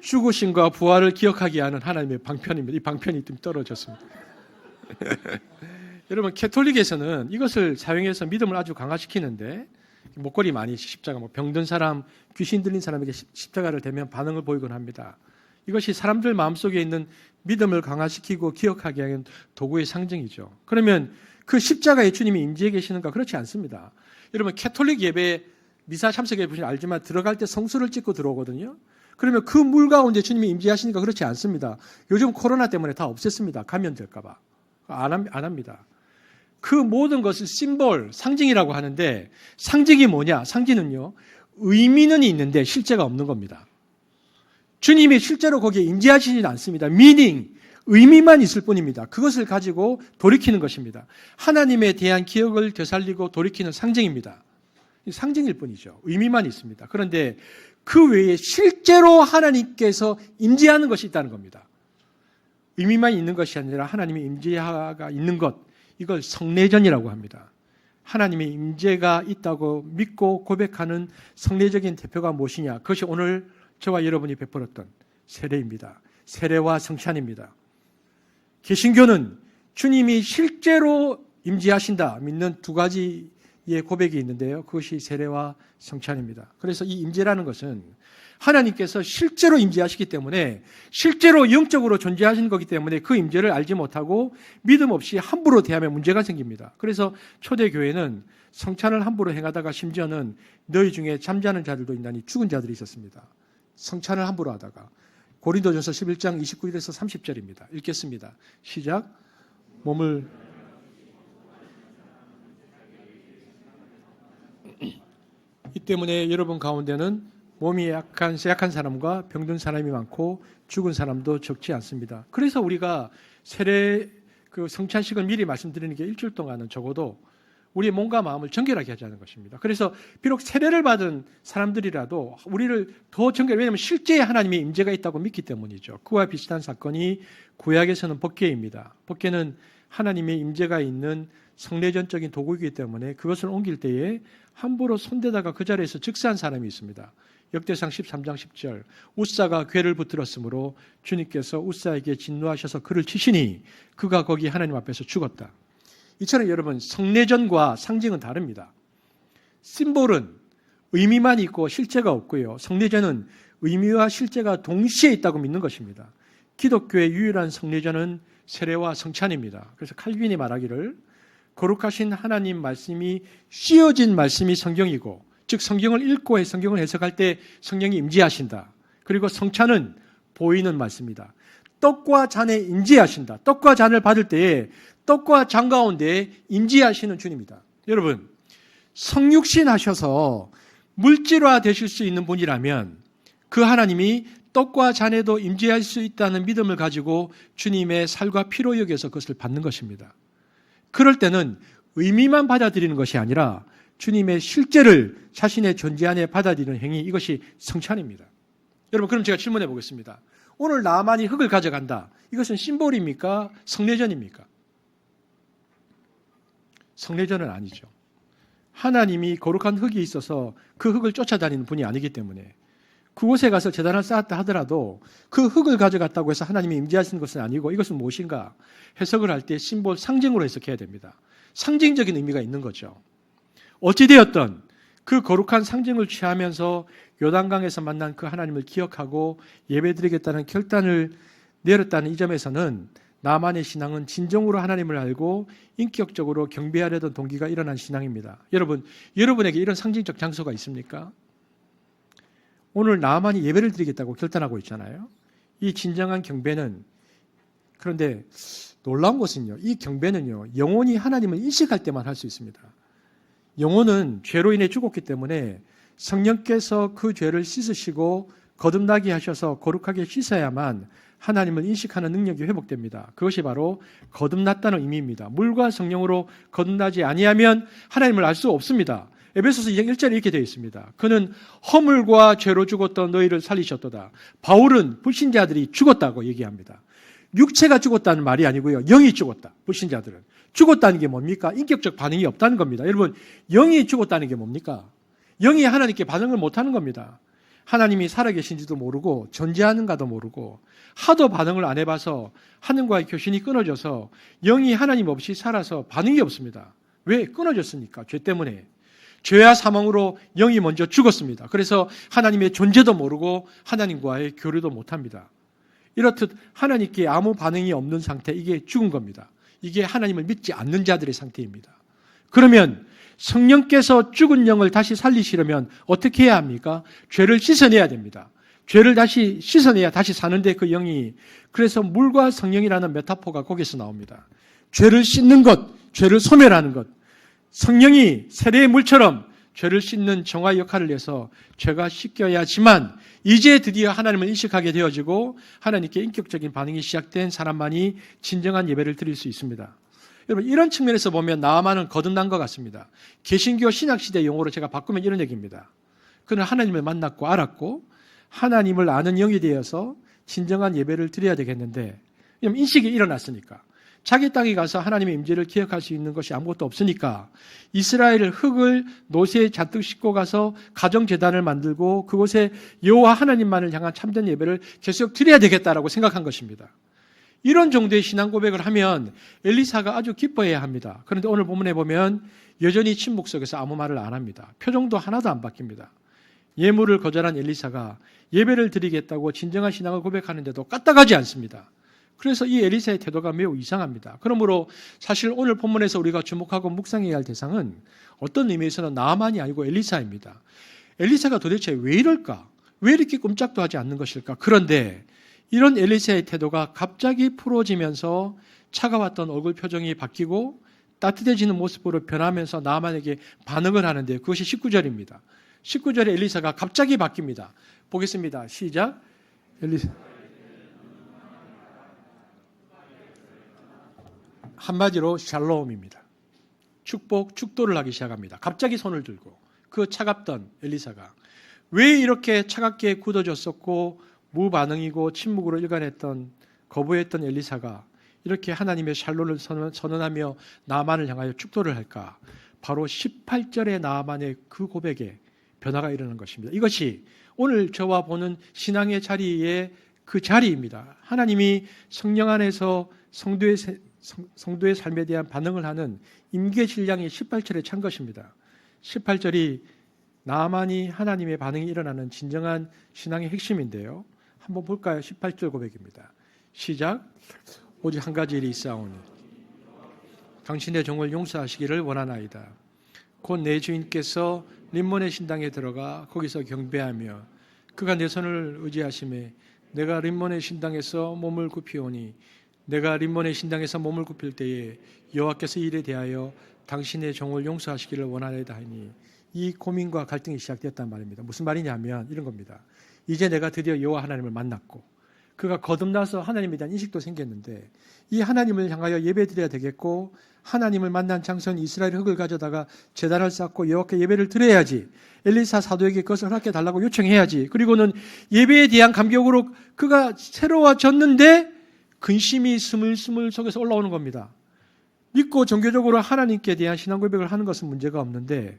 죽으심과 부활을 기억하게 하는 하나님의 방편입니다. 이 방편이 좀 떨어졌습니다. 여러분 캐톨릭에서는 이것을 사용해서 믿음을 아주 강화시키는데 목걸이 많이 십자가, 병든 사람, 귀신 들린 사람에게 십자가를 대면 반응을 보이곤 합니다. 이것이 사람들 마음속에 있는 믿음을 강화시키고 기억하게 하는 도구의 상징이죠. 그러면 그 십자가에 주님이 임재해 계시는가? 그렇지 않습니다. 여러분 캐톨릭 예배 미사 참석해 보시면 알지만 들어갈 때 성수를 찍고 들어오거든요. 그러면 그 물 가운데 주님이 임재하시니까 그렇지 않습니다. 요즘 코로나 때문에 다 없앴습니다. 감염될까 봐. 안 합니다. 그 모든 것을 심볼, 상징이라고 하는데 상징이 뭐냐? 상징은요. 의미는 있는데 실제가 없는 겁니다. 주님이 실제로 거기에 임재하시지는 않습니다. 미닝, 의미만 있을 뿐입니다. 그것을 가지고 돌이키는 것입니다. 하나님에 대한 기억을 되살리고 돌이키는 상징입니다. 상징일 뿐이죠. 의미만 있습니다. 그런데 그 외에 실제로 하나님께서 임재하는 것이 있다는 겁니다. 의미만 있는 것이 아니라 하나님의 임재가 있는 것, 이걸 성례전이라고 합니다. 하나님의 임재가 있다고 믿고 고백하는 성례적인 대표가 무엇이냐? 그것이 오늘 저와 여러분이 베풀었던 세례입니다. 세례와 성찬입니다. 개신교는 주님이 실제로 임재하신다 믿는 두 가지의 고백이 있는데요. 그것이 세례와 성찬입니다. 그래서 이 임재라는 것은 하나님께서 실제로 임재하시기 때문에 실제로 영적으로 존재하시는 거기 때문에 그 임재를 알지 못하고 믿음 없이 함부로 대하면 문제가 생깁니다. 그래서 초대교회는 성찬을 함부로 행하다가 심지어는 너희 중에 잠자는 자들도 있나니 죽은 자들이 있었습니다. 성찬을 함부로 하다가. 고린도전서 11장 29절에서 30절입니다. 읽겠습니다. 시작. 몸을 이 때문에 여러분 가운데는 몸이 약한 사람과 병든 사람이 많고 죽은 사람도 적지 않습니다. 그래서 우리가 세례 성찬식을 미리 말씀드리는 게 일주일 동안은 적어도 우리의 몸과 마음을 정결하게 하자는 것입니다. 그래서 비록 세례를 받은 사람들이라도 우리를 더 왜냐하면 실제 하나님의 임재가 있다고 믿기 때문이죠. 그와 비슷한 사건이 구약에서는 법궤입니다. 법궤는 하나님의 임재가 있는 성례전적인 도구이기 때문에 그것을 옮길 때에 함부로 손대다가 그 자리에서 즉사한 사람이 있습니다. 역대상 13장 10절 웃사가 궤를 붙들었으므로 주님께서 웃사에게 진노하셔서 그를 치시니 그가 거기 하나님 앞에서 죽었다. 이처럼 여러분 성례전과 상징은 다릅니다. 심볼은 의미만 있고 실제가 없고요. 성례전은 의미와 실제가 동시에 있다고 믿는 것입니다. 기독교의 유일한 성례전은 세례와 성찬입니다. 그래서 칼빈이 말하기를 거룩하신 하나님 말씀이 씌어진 말씀이 성경이고 즉 성경을 읽고 성경을 해석할 때 성령이 임재하신다. 그리고 성찬은 보이는 말씀이다. 떡과 잔에 임재하신다. 떡과 잔을 받을 때에 떡과 잔 가운데 임재하시는 주님이다. 여러분 성육신 하셔서 물질화 되실 수 있는 분이라면 그 하나님이 떡과 잔에도 임재할 수 있다는 믿음을 가지고 주님의 살과 피로 여겨서 그것을 받는 것입니다. 그럴 때는 의미만 받아들이는 것이 아니라 주님의 실제를 자신의 존재 안에 받아들이는 행위, 이것이 성찬입니다. 여러분 그럼 제가 질문해 보겠습니다. 오늘 나만이 흙을 가져간다. 이것은 심볼입니까? 성례전입니까? 성례전은 아니죠. 하나님이 거룩한 흙이 있어서 그 흙을 쫓아다니는 분이 아니기 때문에 그곳에 가서 제단을 쌓았다 하더라도 그 흙을 가져갔다고 해서 하나님이 임재하시는 것은 아니고 이것은 무엇인가? 해석을 할 때 심볼, 상징으로 해석해야 됩니다. 상징적인 의미가 있는 거죠. 어찌되었든 그 거룩한 상징을 취하면서 요단강에서 만난 그 하나님을 기억하고 예배드리겠다는 결단을 내렸다는 이 점에서는 나만의 신앙은 진정으로 하나님을 알고 인격적으로 경배하려던 동기가 일어난 신앙입니다. 여러분에게 이런 상징적 장소가 있습니까? 오늘 나만이 예배를 드리겠다고 결단하고 있잖아요. 이 진정한 경배는 그런데 놀라운 것은요. 이 경배는요. 영혼이 하나님을 인식할 때만 할 수 있습니다. 영혼은 죄로 인해 죽었기 때문에 성령께서 그 죄를 씻으시고 거듭나게 하셔서 거룩하게 씻어야만 하나님을 인식하는 능력이 회복됩니다. 그것이 바로 거듭났다는 의미입니다. 물과 성령으로 거듭나지 아니하면 하나님을 알 수 없습니다. 에베소서 2장 1절에 이렇게 되어 있습니다. 그는 허물과 죄로 죽었던 너희를 살리셨도다. 바울은 불신자들이 죽었다고 얘기합니다. 육체가 죽었다는 말이 아니고요. 영이 죽었다. 불신자들은. 죽었다는 게 뭡니까? 인격적 반응이 없다는 겁니다. 여러분, 영이 죽었다는 게 뭡니까? 영이 하나님께 반응을 못하는 겁니다. 하나님이 살아계신지도 모르고 존재하는가도 모르고 하도 반응을 안 해봐서 하나님과의 교신이 끊어져서 영이 하나님 없이 살아서 반응이 없습니다. 왜? 끊어졌으니까. 죄 때문에. 죄와 사망으로 영이 먼저 죽었습니다. 그래서 하나님의 존재도 모르고 하나님과의 교류도 못합니다. 이렇듯 하나님께 아무 반응이 없는 상태, 이게 죽은 겁니다. 이게 하나님을 믿지 않는 자들의 상태입니다. 그러면 성령께서 죽은 영을 다시 살리시려면 어떻게 해야 합니까? 죄를 씻어내야 됩니다. 죄를 다시 씻어내야 다시 사는데 그 영이, 그래서 물과 성령이라는 메타포가 거기서 나옵니다. 죄를 씻는 것, 죄를 소멸하는 것. 성령이 세례의 물처럼 죄를 씻는 정화 역할을 해서 죄가 씻겨야지만 이제 드디어 하나님을 인식하게 되어지고 하나님께 인격적인 반응이 시작된 사람만이 진정한 예배를 드릴 수 있습니다. 여러분, 이런 측면에서 보면 나아만은 거듭난 것 같습니다. 개신교 신학시대 용어로 제가 바꾸면 이런 얘기입니다. 그는 하나님을 만났고 알았고 하나님을 아는 영이 되어서 진정한 예배를 드려야 되겠는데, 인식이 일어났으니까, 자기 땅에 가서 하나님의 임재를 기억할 수 있는 것이 아무것도 없으니까 이스라엘 흙을 노새에 잔뜩 싣고 가서 가정제단을 만들고 그곳에 여호와 하나님만을 향한 참된 예배를 계속 드려야 되겠다라고 생각한 것입니다. 이런 정도의 신앙 고백을 하면 엘리사가 아주 기뻐해야 합니다. 그런데 오늘 본문에 보면 여전히 침묵 속에서 아무 말을 안 합니다. 표정도 하나도 안 바뀝니다. 예물을 거절한 엘리사가 예배를 드리겠다고 진정한 신앙을 고백하는데도 까딱하지 않습니다. 그래서 이 엘리사의 태도가 매우 이상합니다. 그러므로 사실 오늘 본문에서 우리가 주목하고 묵상해야 할 대상은 어떤 의미에서는 나아만이 아니고 엘리사입니다. 엘리사가 도대체 왜 이럴까? 왜 이렇게 꼼짝도 하지 않는 것일까? 그런데 이런 엘리사의 태도가 갑자기 풀어지면서 차가웠던 얼굴 표정이 바뀌고 따뜻해지는 모습으로 변하면서 나아만에게 반응을 하는데 그것이 19절입니다. 19절에 엘리사가 갑자기 바뀝니다. 보겠습니다. 시작. 엘리사. 한마디로 샬롬입니다. 축복, 축도를 하기 시작합니다. 갑자기 손을 들고 그 차갑던 엘리사가 왜 이렇게 차갑게 굳어졌었고 무반응이고 침묵으로 일관했던 거부했던 엘리사가 이렇게 하나님의 샬롬을 선언하며 나아만을 향하여 축도를 할까? 바로 18절의 나아만의 그 고백에 변화가 일어난 것입니다. 이것이 오늘 저와 보는 신앙의 자리의 그 자리입니다. 하나님이 성령 안에서 성도의 삶에 대한 반응을 하는 임계질량이 18절에 찬 것입니다. 18절이 나아만이 하나님의 반응이 일어나는 진정한 신앙의 핵심인데요. 한번 볼까요? 18절 고백입니다. 시작. 오직 한 가지 일이 있사오니 당신의 종을 용서하시기를 원하나이다. 곧 내 주인께서 림몬의 신당에 들어가 거기서 경배하며 그가 내 손을 의지하심에 내가 림몬의 신당에서 몸을 굽히오니 내가 림몬의 신당에서 몸을 굽힐 때에 여호와께서 이에 대하여 당신의 종을 용서하시기를 원하나이다 하니 이 고민과 갈등이 시작됐단 말입니다. 무슨 말이냐면 이런 겁니다. 이제 내가 드디어 여호와 하나님을 만났고 그가 거듭나서 하나님에 대한 인식도 생겼는데 이 하나님을 향하여 예배드려야 되겠고 하나님을 만난 장소는 이스라엘 흙을 가져다가 제단을 쌓고 여호와께 예배를 드려야지. 엘리사 사도에게 그것을 허락해 달라고 요청해야지. 그리고는 예배에 대한 감격으로 그가 새로워졌는데 근심이 스물스물 속에서 올라오는 겁니다. 믿고 종교적으로 하나님께 대한 신앙 고백을 하는 것은 문제가 없는데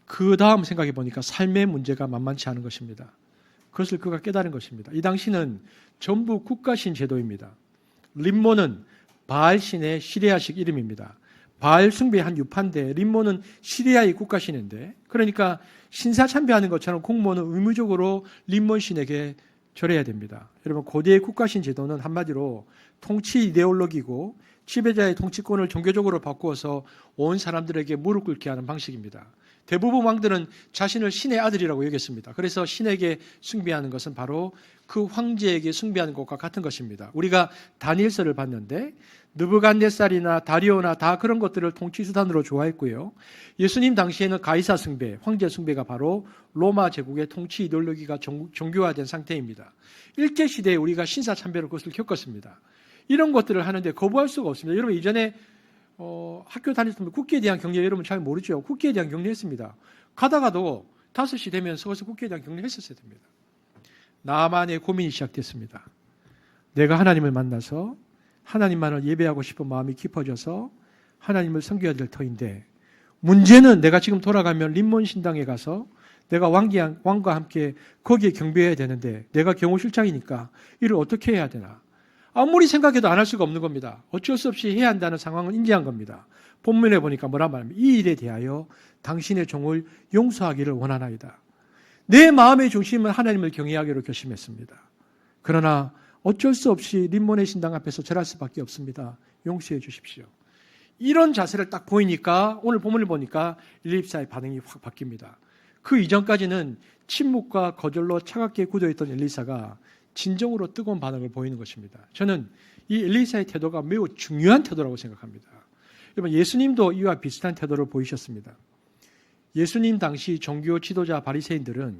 그 다음 생각해 보니까 삶의 문제가 만만치 않은 것입니다. 그것을 그가 깨달은 것입니다. 이 당시는 전부 국가신 제도입니다. 림몬은 바알신의 시리아식 이름입니다. 바알 숭배의 한 유파인데 림몬은 시리아의 국가신인데 그러니까 신사 참배하는 것처럼 공무원은 의무적으로 림몬 신에게 절해야 됩니다. 여러분 고대의 국가신 제도는 한마디로 통치 이데올로기고 지배자의 통치권을 종교적으로 바꾸어서 온 사람들에게 무릎 꿇게 하는 방식입니다. 대부분 왕들은 자신을 신의 아들이라고 여겼습니다. 그래서 신에게 숭배하는 것은 바로 그 황제에게 숭배하는 것과 같은 것입니다. 우리가 다니엘서를 봤는데 느부갓네살이나 다리오나 다 그런 것들을 통치 수단으로 좋아했고요. 예수님 당시에는 가이사 숭배, 황제 숭배가 바로 로마 제국의 통치 이데올로기가 종교화된 상태입니다. 일제 시대에 우리가 신사 참배로 그것을 겪었습니다. 이런 것들을 하는데 거부할 수가 없습니다. 여러분 이전에 학교 다녔으면 국기에 대한 경례 여러분 잘 모르죠. 국기에 대한 경례했습니다. 가다가도 5시 되면 서서 국기에 대한 경례했었어야 됩니다. 나만의 고민이 시작됐습니다. 내가 하나님을 만나서 하나님만을 예배하고 싶은 마음이 깊어져서 하나님을 섬겨야 될 터인데 문제는 내가 지금 돌아가면 림몬 신당에 가서 내가 왕과 함께 거기에 경배해야 되는데 내가 경호실장이니까 이를 어떻게 해야 되나. 아무리 생각해도 안 할 수가 없는 겁니다. 어쩔 수 없이 해야 한다는 상황을 인지한 겁니다. 본문에 보니까 뭐란 말입니까? 이 일에 대하여 당신의 종을 용서하기를 원하나이다. 내 마음의 중심은 하나님을 경외하기로 결심했습니다. 그러나 어쩔 수 없이 림몬의 신당 앞에서 절할 수밖에 없습니다. 용서해 주십시오. 이런 자세를 딱 보이니까 오늘 본문을 보니까 엘리사의 반응이 확 바뀝니다. 그 이전까지는 침묵과 거절로 차갑게 굳어있던 엘리사가 진정으로 뜨거운 반응을 보이는 것입니다. 저는 이 엘리사의 태도가 매우 중요한 태도라고 생각합니다. 여러분 예수님도 이와 비슷한 태도를 보이셨습니다. 예수님 당시 종교 지도자 바리새인들은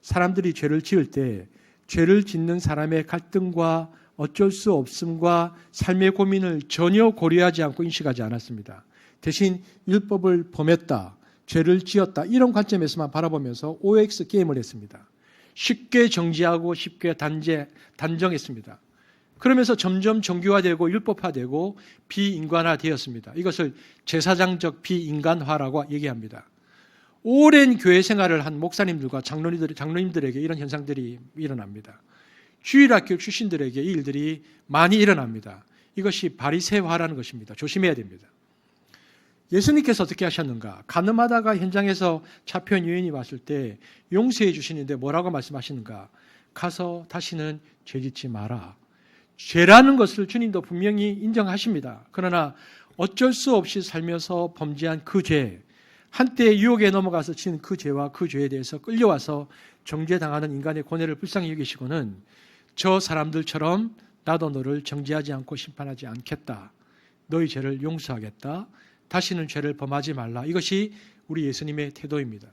사람들이 죄를 지을 때 죄를 짓는 사람의 갈등과 어쩔 수 없음과 삶의 고민을 전혀 고려하지 않고 인식하지 않았습니다. 대신 율법을 범했다, 죄를 지었다 이런 관점에서만 바라보면서 OX 게임을 했습니다. 쉽게 정지하고 쉽게 단정했습니다. 그러면서 점점 정교화되고 율법화되고 비인간화되었습니다. 이것을 제사장적 비인간화라고 얘기합니다. 오랜 교회 생활을 한 목사님들과 장로님들에게 이런 현상들이 일어납니다. 주일학교 출신들에게 이 일들이 많이 일어납니다. 이것이 바리새화라는 것입니다. 조심해야 됩니다. 예수님께서 어떻게 하셨는가? 가늠하다가 현장에서 잡혀온 유인이 왔을 때 용서해 주시는데 뭐라고 말씀하시는가? 가서 다시는 죄짓지 마라. 죄라는 것을 주님도 분명히 인정하십니다. 그러나 어쩔 수 없이 살면서 범죄한 그 죄, 한때 유혹에 넘어가서 친 그 죄와 그 죄에 대해서 끌려와서 정죄당하는 인간의 고뇌를 불쌍히 여기시고는 저 사람들처럼 나도 너를 정죄하지 않고 심판하지 않겠다. 너희 죄를 용서하겠다. 다시는 죄를 범하지 말라. 이것이 우리 예수님의 태도입니다.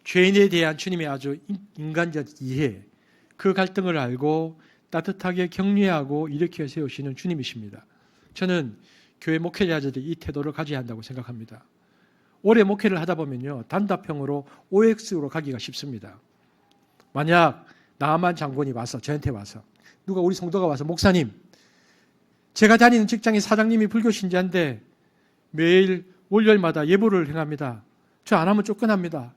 죄인에 대한 주님의 아주 인간적 이해, 그 갈등을 알고 따뜻하게 격려하고 일으켜 세우시는 주님이십니다. 저는 교회 목회자들이 이 태도를 가져야 한다고 생각합니다. 오래 목회를 하다 보면요, 단답형으로 OX로 가기가 쉽습니다. 만약 나만 장군이 와서 저한테 와서 누가 우리 성도가 와서 목사님, 제가 다니는 직장의 사장님이 불교 신자인데 매일 월요일마다 예불을 행합니다. 저 안 하면 쫓겨납니다.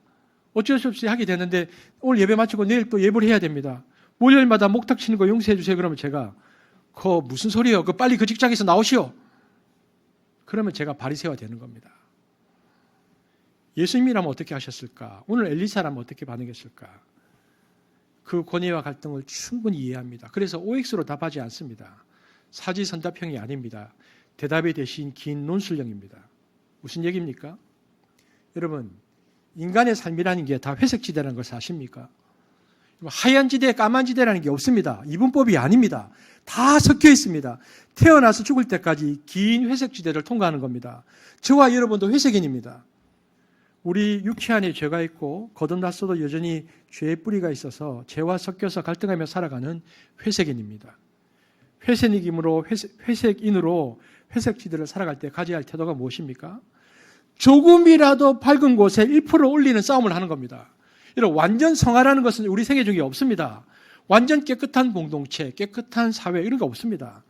어쩔 수 없이 하게 되는데 오늘 예배 마치고 내일 또 예불을 해야 됩니다. 월요일마다 목탁 치는 거 용서해 주세요. 그러면 제가 그거 무슨 소리예요? 빨리 그 직장에서 나오시오. 그러면 제가 바리새가 되는 겁니다. 예수님이라면 어떻게 하셨을까? 오늘 엘리사라면 어떻게 반응했을까? 그 권위와 갈등을 충분히 이해합니다. 그래서 OX로 답하지 않습니다. 사지선답형이 아닙니다. 대답의 대신 긴 논술형입니다. 무슨 얘기입니까? 여러분, 인간의 삶이라는 게 다 회색지대라는 것을 아십니까? 하얀 지대, 까만 지대라는 게 없습니다. 이분법이 아닙니다. 다 섞여 있습니다. 태어나서 죽을 때까지 긴 회색지대를 통과하는 겁니다. 저와 여러분도 회색인입니다. 우리 육체 안에 죄가 있고 거듭났어도 여전히 죄의 뿌리가 있어서 죄와 섞여서 갈등하며 살아가는 회색인입니다. 회색인으로 회색지대를 살아갈 때 가져야 할 태도가 무엇입니까? 조금이라도 밝은 곳에 1% 올리는 싸움을 하는 겁니다. 이런 완전 성화라는 것은 우리 세계 중에 없습니다. 완전 깨끗한 공동체, 깨끗한 사회 이런 거 없습니다.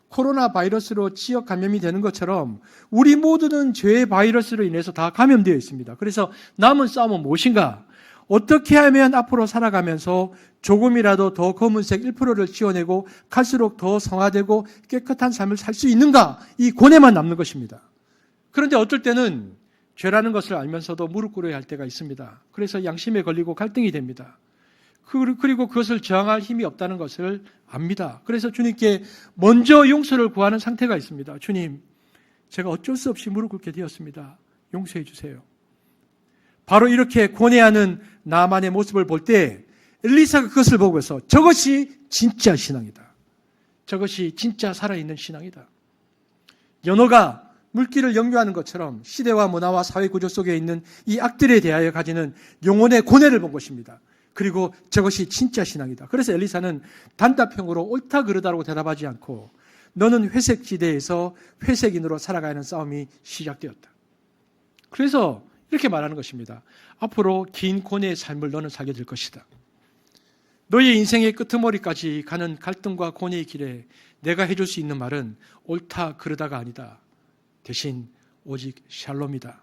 코로나 바이러스로 지역 감염이 되는 것처럼 우리 모두는 죄의 바이러스로 인해서 다 감염되어 있습니다. 그래서 남은 싸움은 무엇인가? 어떻게 하면 앞으로 살아가면서 조금이라도 더 검은색 1%를 지어내고 갈수록 더 성화되고 깨끗한 삶을 살 수 있는가? 이 고뇌만 남는 것입니다. 그런데 어떨 때는 죄라는 것을 알면서도 무릎 꿇어야 할 때가 있습니다. 그래서 양심에 걸리고 갈등이 됩니다. 그리고 그것을 저항할 힘이 없다는 것을 압니다. 그래서 주님께 먼저 용서를 구하는 상태가 있습니다. 주님, 제가 어쩔 수 없이 무릎 꿇게 되었습니다. 용서해 주세요. 바로 이렇게 고뇌하는 나만의 모습을 볼 때 엘리사가 그것을 보고서 저것이 진짜 신앙이다. 저것이 진짜 살아있는 신앙이다. 연호가 물길을 영유하는 것처럼 시대와 문화와 사회 구조 속에 있는 이 악들에 대하여 가지는 영혼의 고뇌를 본 것입니다. 그리고 저것이 진짜 신앙이다. 그래서 엘리사는 단답형으로 옳다 그르다라고 대답하지 않고 너는 회색 지대에서 회색인으로 살아가는 싸움이 시작되었다. 그래서 이렇게 말하는 것입니다. 앞으로 긴 고뇌의 삶을 너는 살게 될 것이다. 너의 인생의 끄트머리까지 가는 갈등과 고뇌의 길에 내가 해줄 수 있는 말은 옳다 그르다가 아니다. 대신 오직 샬롬이다.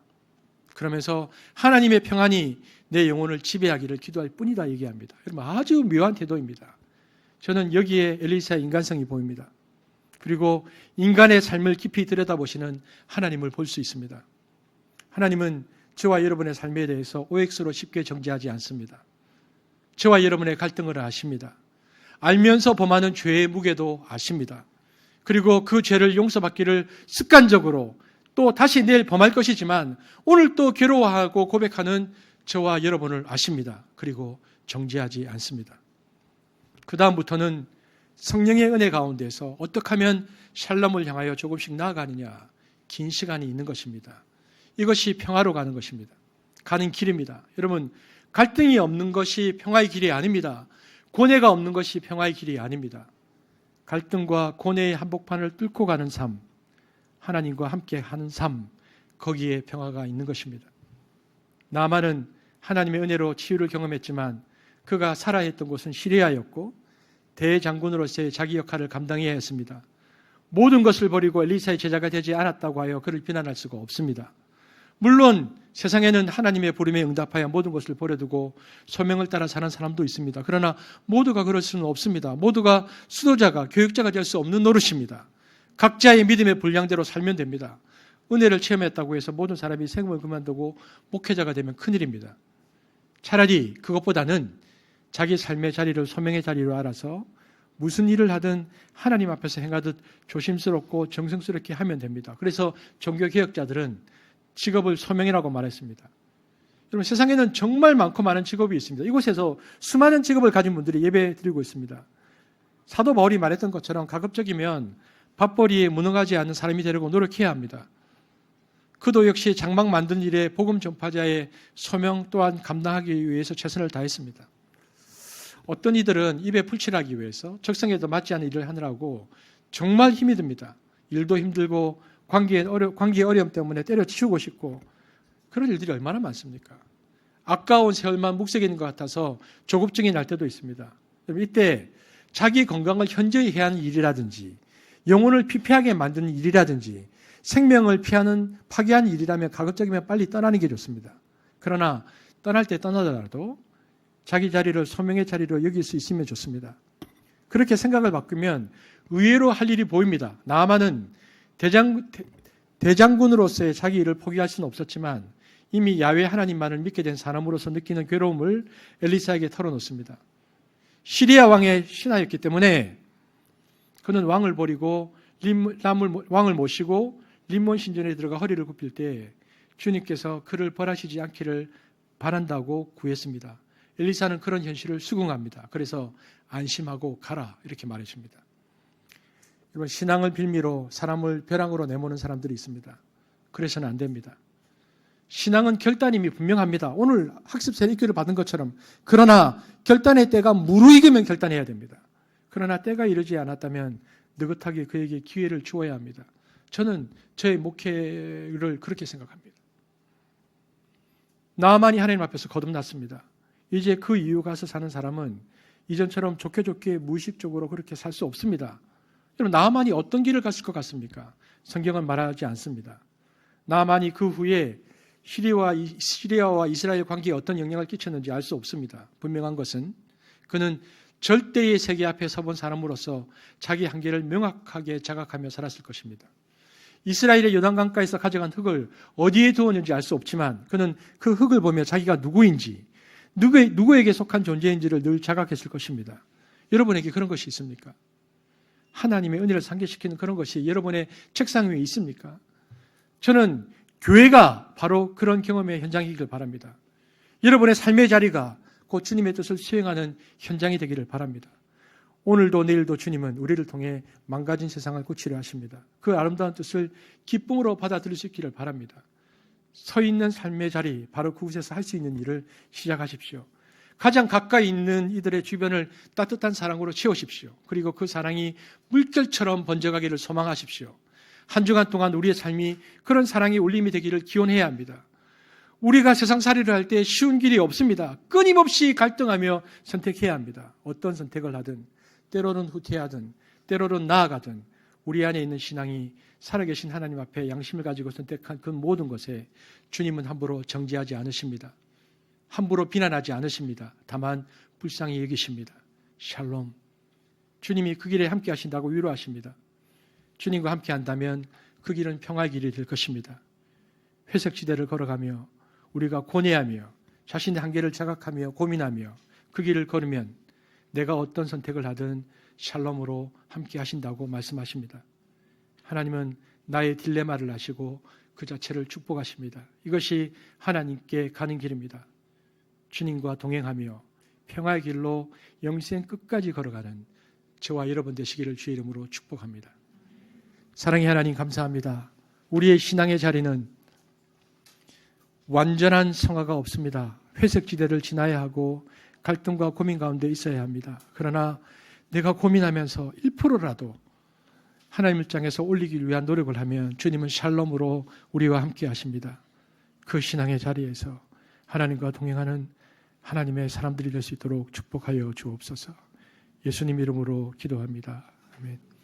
그러면서 하나님의 평안이 내 영혼을 지배하기를 기도할 뿐이다 얘기합니다. 여러분 아주 묘한 태도입니다. 저는 여기에 엘리사의 인간성이 보입니다. 그리고 인간의 삶을 깊이 들여다보시는 하나님을 볼 수 있습니다. 하나님은 저와 여러분의 삶에 대해서 OX로 쉽게 정죄하지 않습니다. 저와 여러분의 갈등을 아십니다. 알면서 범하는 죄의 무게도 아십니다. 그리고 그 죄를 용서받기를 습관적으로 또 다시 내일 범할 것이지만 오늘 또 괴로워하고 고백하는 저와 여러분을 아십니다. 그리고 정죄하지 않습니다. 그 다음부터는 성령의 은혜 가운데서 어떻게 하면 샬롬을 향하여 조금씩 나아가느냐 긴 시간이 있는 것입니다. 이것이 평화로 가는 것입니다. 가는 길입니다. 여러분 갈등이 없는 것이 평화의 길이 아닙니다. 고뇌가 없는 것이 평화의 길이 아닙니다. 갈등과 고뇌의 한복판을 뚫고 가는 삶, 하나님과 함께 하는 삶, 거기에 평화가 있는 것입니다. 나만은 하나님의 은혜로 치유를 경험했지만 그가 살아야 했던 곳은 시리아였고 대장군으로서의 자기 역할을 감당해야 했습니다. 모든 것을 버리고 엘리사의 제자가 되지 않았다고 하여 그를 비난할 수가 없습니다. 물론 세상에는 하나님의 부름에 응답하여 모든 것을 버려두고 소명을 따라 사는 사람도 있습니다. 그러나 모두가 그럴 수는 없습니다. 모두가 수도자가 교육자가 될 수 없는 노릇입니다. 각자의 믿음의 분량대로 살면 됩니다. 은혜를 체험했다고 해서 모든 사람이 생업을 그만두고 목회자가 되면 큰일입니다. 차라리 그것보다는 자기 삶의 자리를 소명의 자리로 알아서 무슨 일을 하든 하나님 앞에서 행하듯 조심스럽고 정성스럽게 하면 됩니다. 그래서 종교개혁자들은 직업을 소명이라고 말했습니다. 여러분, 세상에는 정말 많고 많은 직업이 있습니다. 이곳에서 수많은 직업을 가진 분들이 예배 드리고 있습니다. 사도 바울이 말했던 것처럼 가급적이면 밥벌이에 무능하지 않는 사람이 되려고 노력해야 합니다. 그도 역시 장막 만든 일에 복음 전파자의 소명 또한 감당하기 위해서 최선을 다했습니다. 어떤 이들은 입에 풀칠하기 위해서 적성에도 맞지 않는 일을 하느라고 정말 힘이 듭니다. 일도 힘들고 관계의 어려움 때문에 때려치우고 싶고 그런 일들이 얼마나 많습니까? 아까운 세월만 묵색인 것 같아서 조급증이 날 때도 있습니다. 이때 자기 건강을 현저히 해야 하는 일이라든지 영혼을 피폐하게 만드는 일이라든지 생명을 파괴하는 일이라면 가급적이면 빨리 떠나는 게 좋습니다. 그러나 떠날 때 떠나더라도 자기 자리를 소명의 자리로 여길 수 있으면 좋습니다. 그렇게 생각을 바꾸면 의외로 할 일이 보입니다. 나아만은 대장군으로서의 자기 일을 포기할 수는 없었지만 이미 야훼 하나님만을 믿게 된 사람으로서 느끼는 괴로움을 엘리사에게 털어놓습니다. 시리아 왕의 신하였기 때문에 그는 왕을 버리고 왕을 모시고 림몬 신전에 들어가 허리를 굽힐 때 주님께서 그를 벌하시지 않기를 바란다고 구했습니다. 엘리사는 그런 현실을 수긍합니다. 그래서 안심하고 가라 이렇게 말해줍니다. 이번 신앙을 빌미로 사람을 벼랑으로 내모는 사람들이 있습니다. 그래서는 안 됩니다. 신앙은 결단임이 분명합니다. 오늘 학습세례 교를 받은 것처럼 그러나 결단의 때가 무르익으면 결단해야 됩니다. 그러나 때가 이르지 않았다면 느긋하게 그에게 기회를 주어야 합니다. 저는 저의 목회를 그렇게 생각합니다. 나아만이 하나님 앞에서 거듭났습니다. 이제 그 이유 가서 사는 사람은 이전처럼 좋게 무의식적으로 그렇게 살 수 없습니다. 여러분, 나아만이 어떤 길을 갔을 것 같습니까? 성경은 말하지 않습니다. 나아만이 그 후에 시리아와 이스라엘 관계에 어떤 영향을 끼쳤는지 알 수 없습니다. 분명한 것은 그는 절대의 세계 앞에 서본 사람으로서 자기 한계를 명확하게 자각하며 살았을 것입니다. 이스라엘의 요단강가에서 가져간 흙을 어디에 두었는지 알 수 없지만 그는 그 흙을 보며 자기가 누구인지 누구에게 속한 존재인지를 늘 자각했을 것입니다. 여러분에게 그런 것이 있습니까? 하나님의 은혜를 상기시키는 그런 것이 여러분의 책상 위에 있습니까? 저는 교회가 바로 그런 경험의 현장이길 바랍니다. 여러분의 삶의 자리가 곧 주님의 뜻을 수행하는 현장이 되기를 바랍니다. 오늘도 내일도 주님은 우리를 통해 망가진 세상을 고치려 하십니다. 그 아름다운 뜻을 기쁨으로 받아들일 수 있기를 바랍니다. 서 있는 삶의 자리, 바로 그곳에서 할 수 있는 일을 시작하십시오. 가장 가까이 있는 이들의 주변을 따뜻한 사랑으로 채우십시오. 그리고 그 사랑이 물결처럼 번져가기를 소망하십시오. 한 주간 동안 우리의 삶이 그런 사랑의 울림이 되기를 기원해야 합니다. 우리가 세상살이를 할 때 쉬운 길이 없습니다. 끊임없이 갈등하며 선택해야 합니다. 어떤 선택을 하든, 때로는 후퇴하든, 때로는 나아가든 우리 안에 있는 신앙이 살아계신 하나님 앞에 양심을 가지고 선택한 그 모든 것에 주님은 함부로 정죄하지 않으십니다. 함부로 비난하지 않으십니다. 다만 불쌍히 여기십니다. 샬롬. 주님이 그 길에 함께 하신다고 위로하십니다. 주님과 함께 한다면 그 길은 평화의 길이 될 것입니다. 회색지대를 걸어가며 우리가 고뇌하며 자신의 한계를 자각하며 고민하며 그 길을 걸으면 내가 어떤 선택을 하든 샬롬으로 함께 하신다고 말씀하십니다. 하나님은 나의 딜레마를 아시고 그 자체를 축복하십니다. 이것이 하나님께 가는 길입니다. 주님과 동행하며 평화의 길로 영생 끝까지 걸어가는 저와 여러분 되시기를 주의 이름으로 축복합니다. 사랑의 하나님 감사합니다. 우리의 신앙의 자리는 완전한 성화가 없습니다. 회색지대를 지나야 하고 갈등과 고민 가운데 있어야 합니다. 그러나 내가 고민하면서 1%라도 하나님 입장에서 올리기 위한 노력을 하면 주님은 샬롬으로 우리와 함께 하십니다. 그 신앙의 자리에서 하나님과 동행하는 하나님의 사람들이 될 수 있도록 축복하여 주옵소서. 예수님 이름으로 기도합니다. 아멘.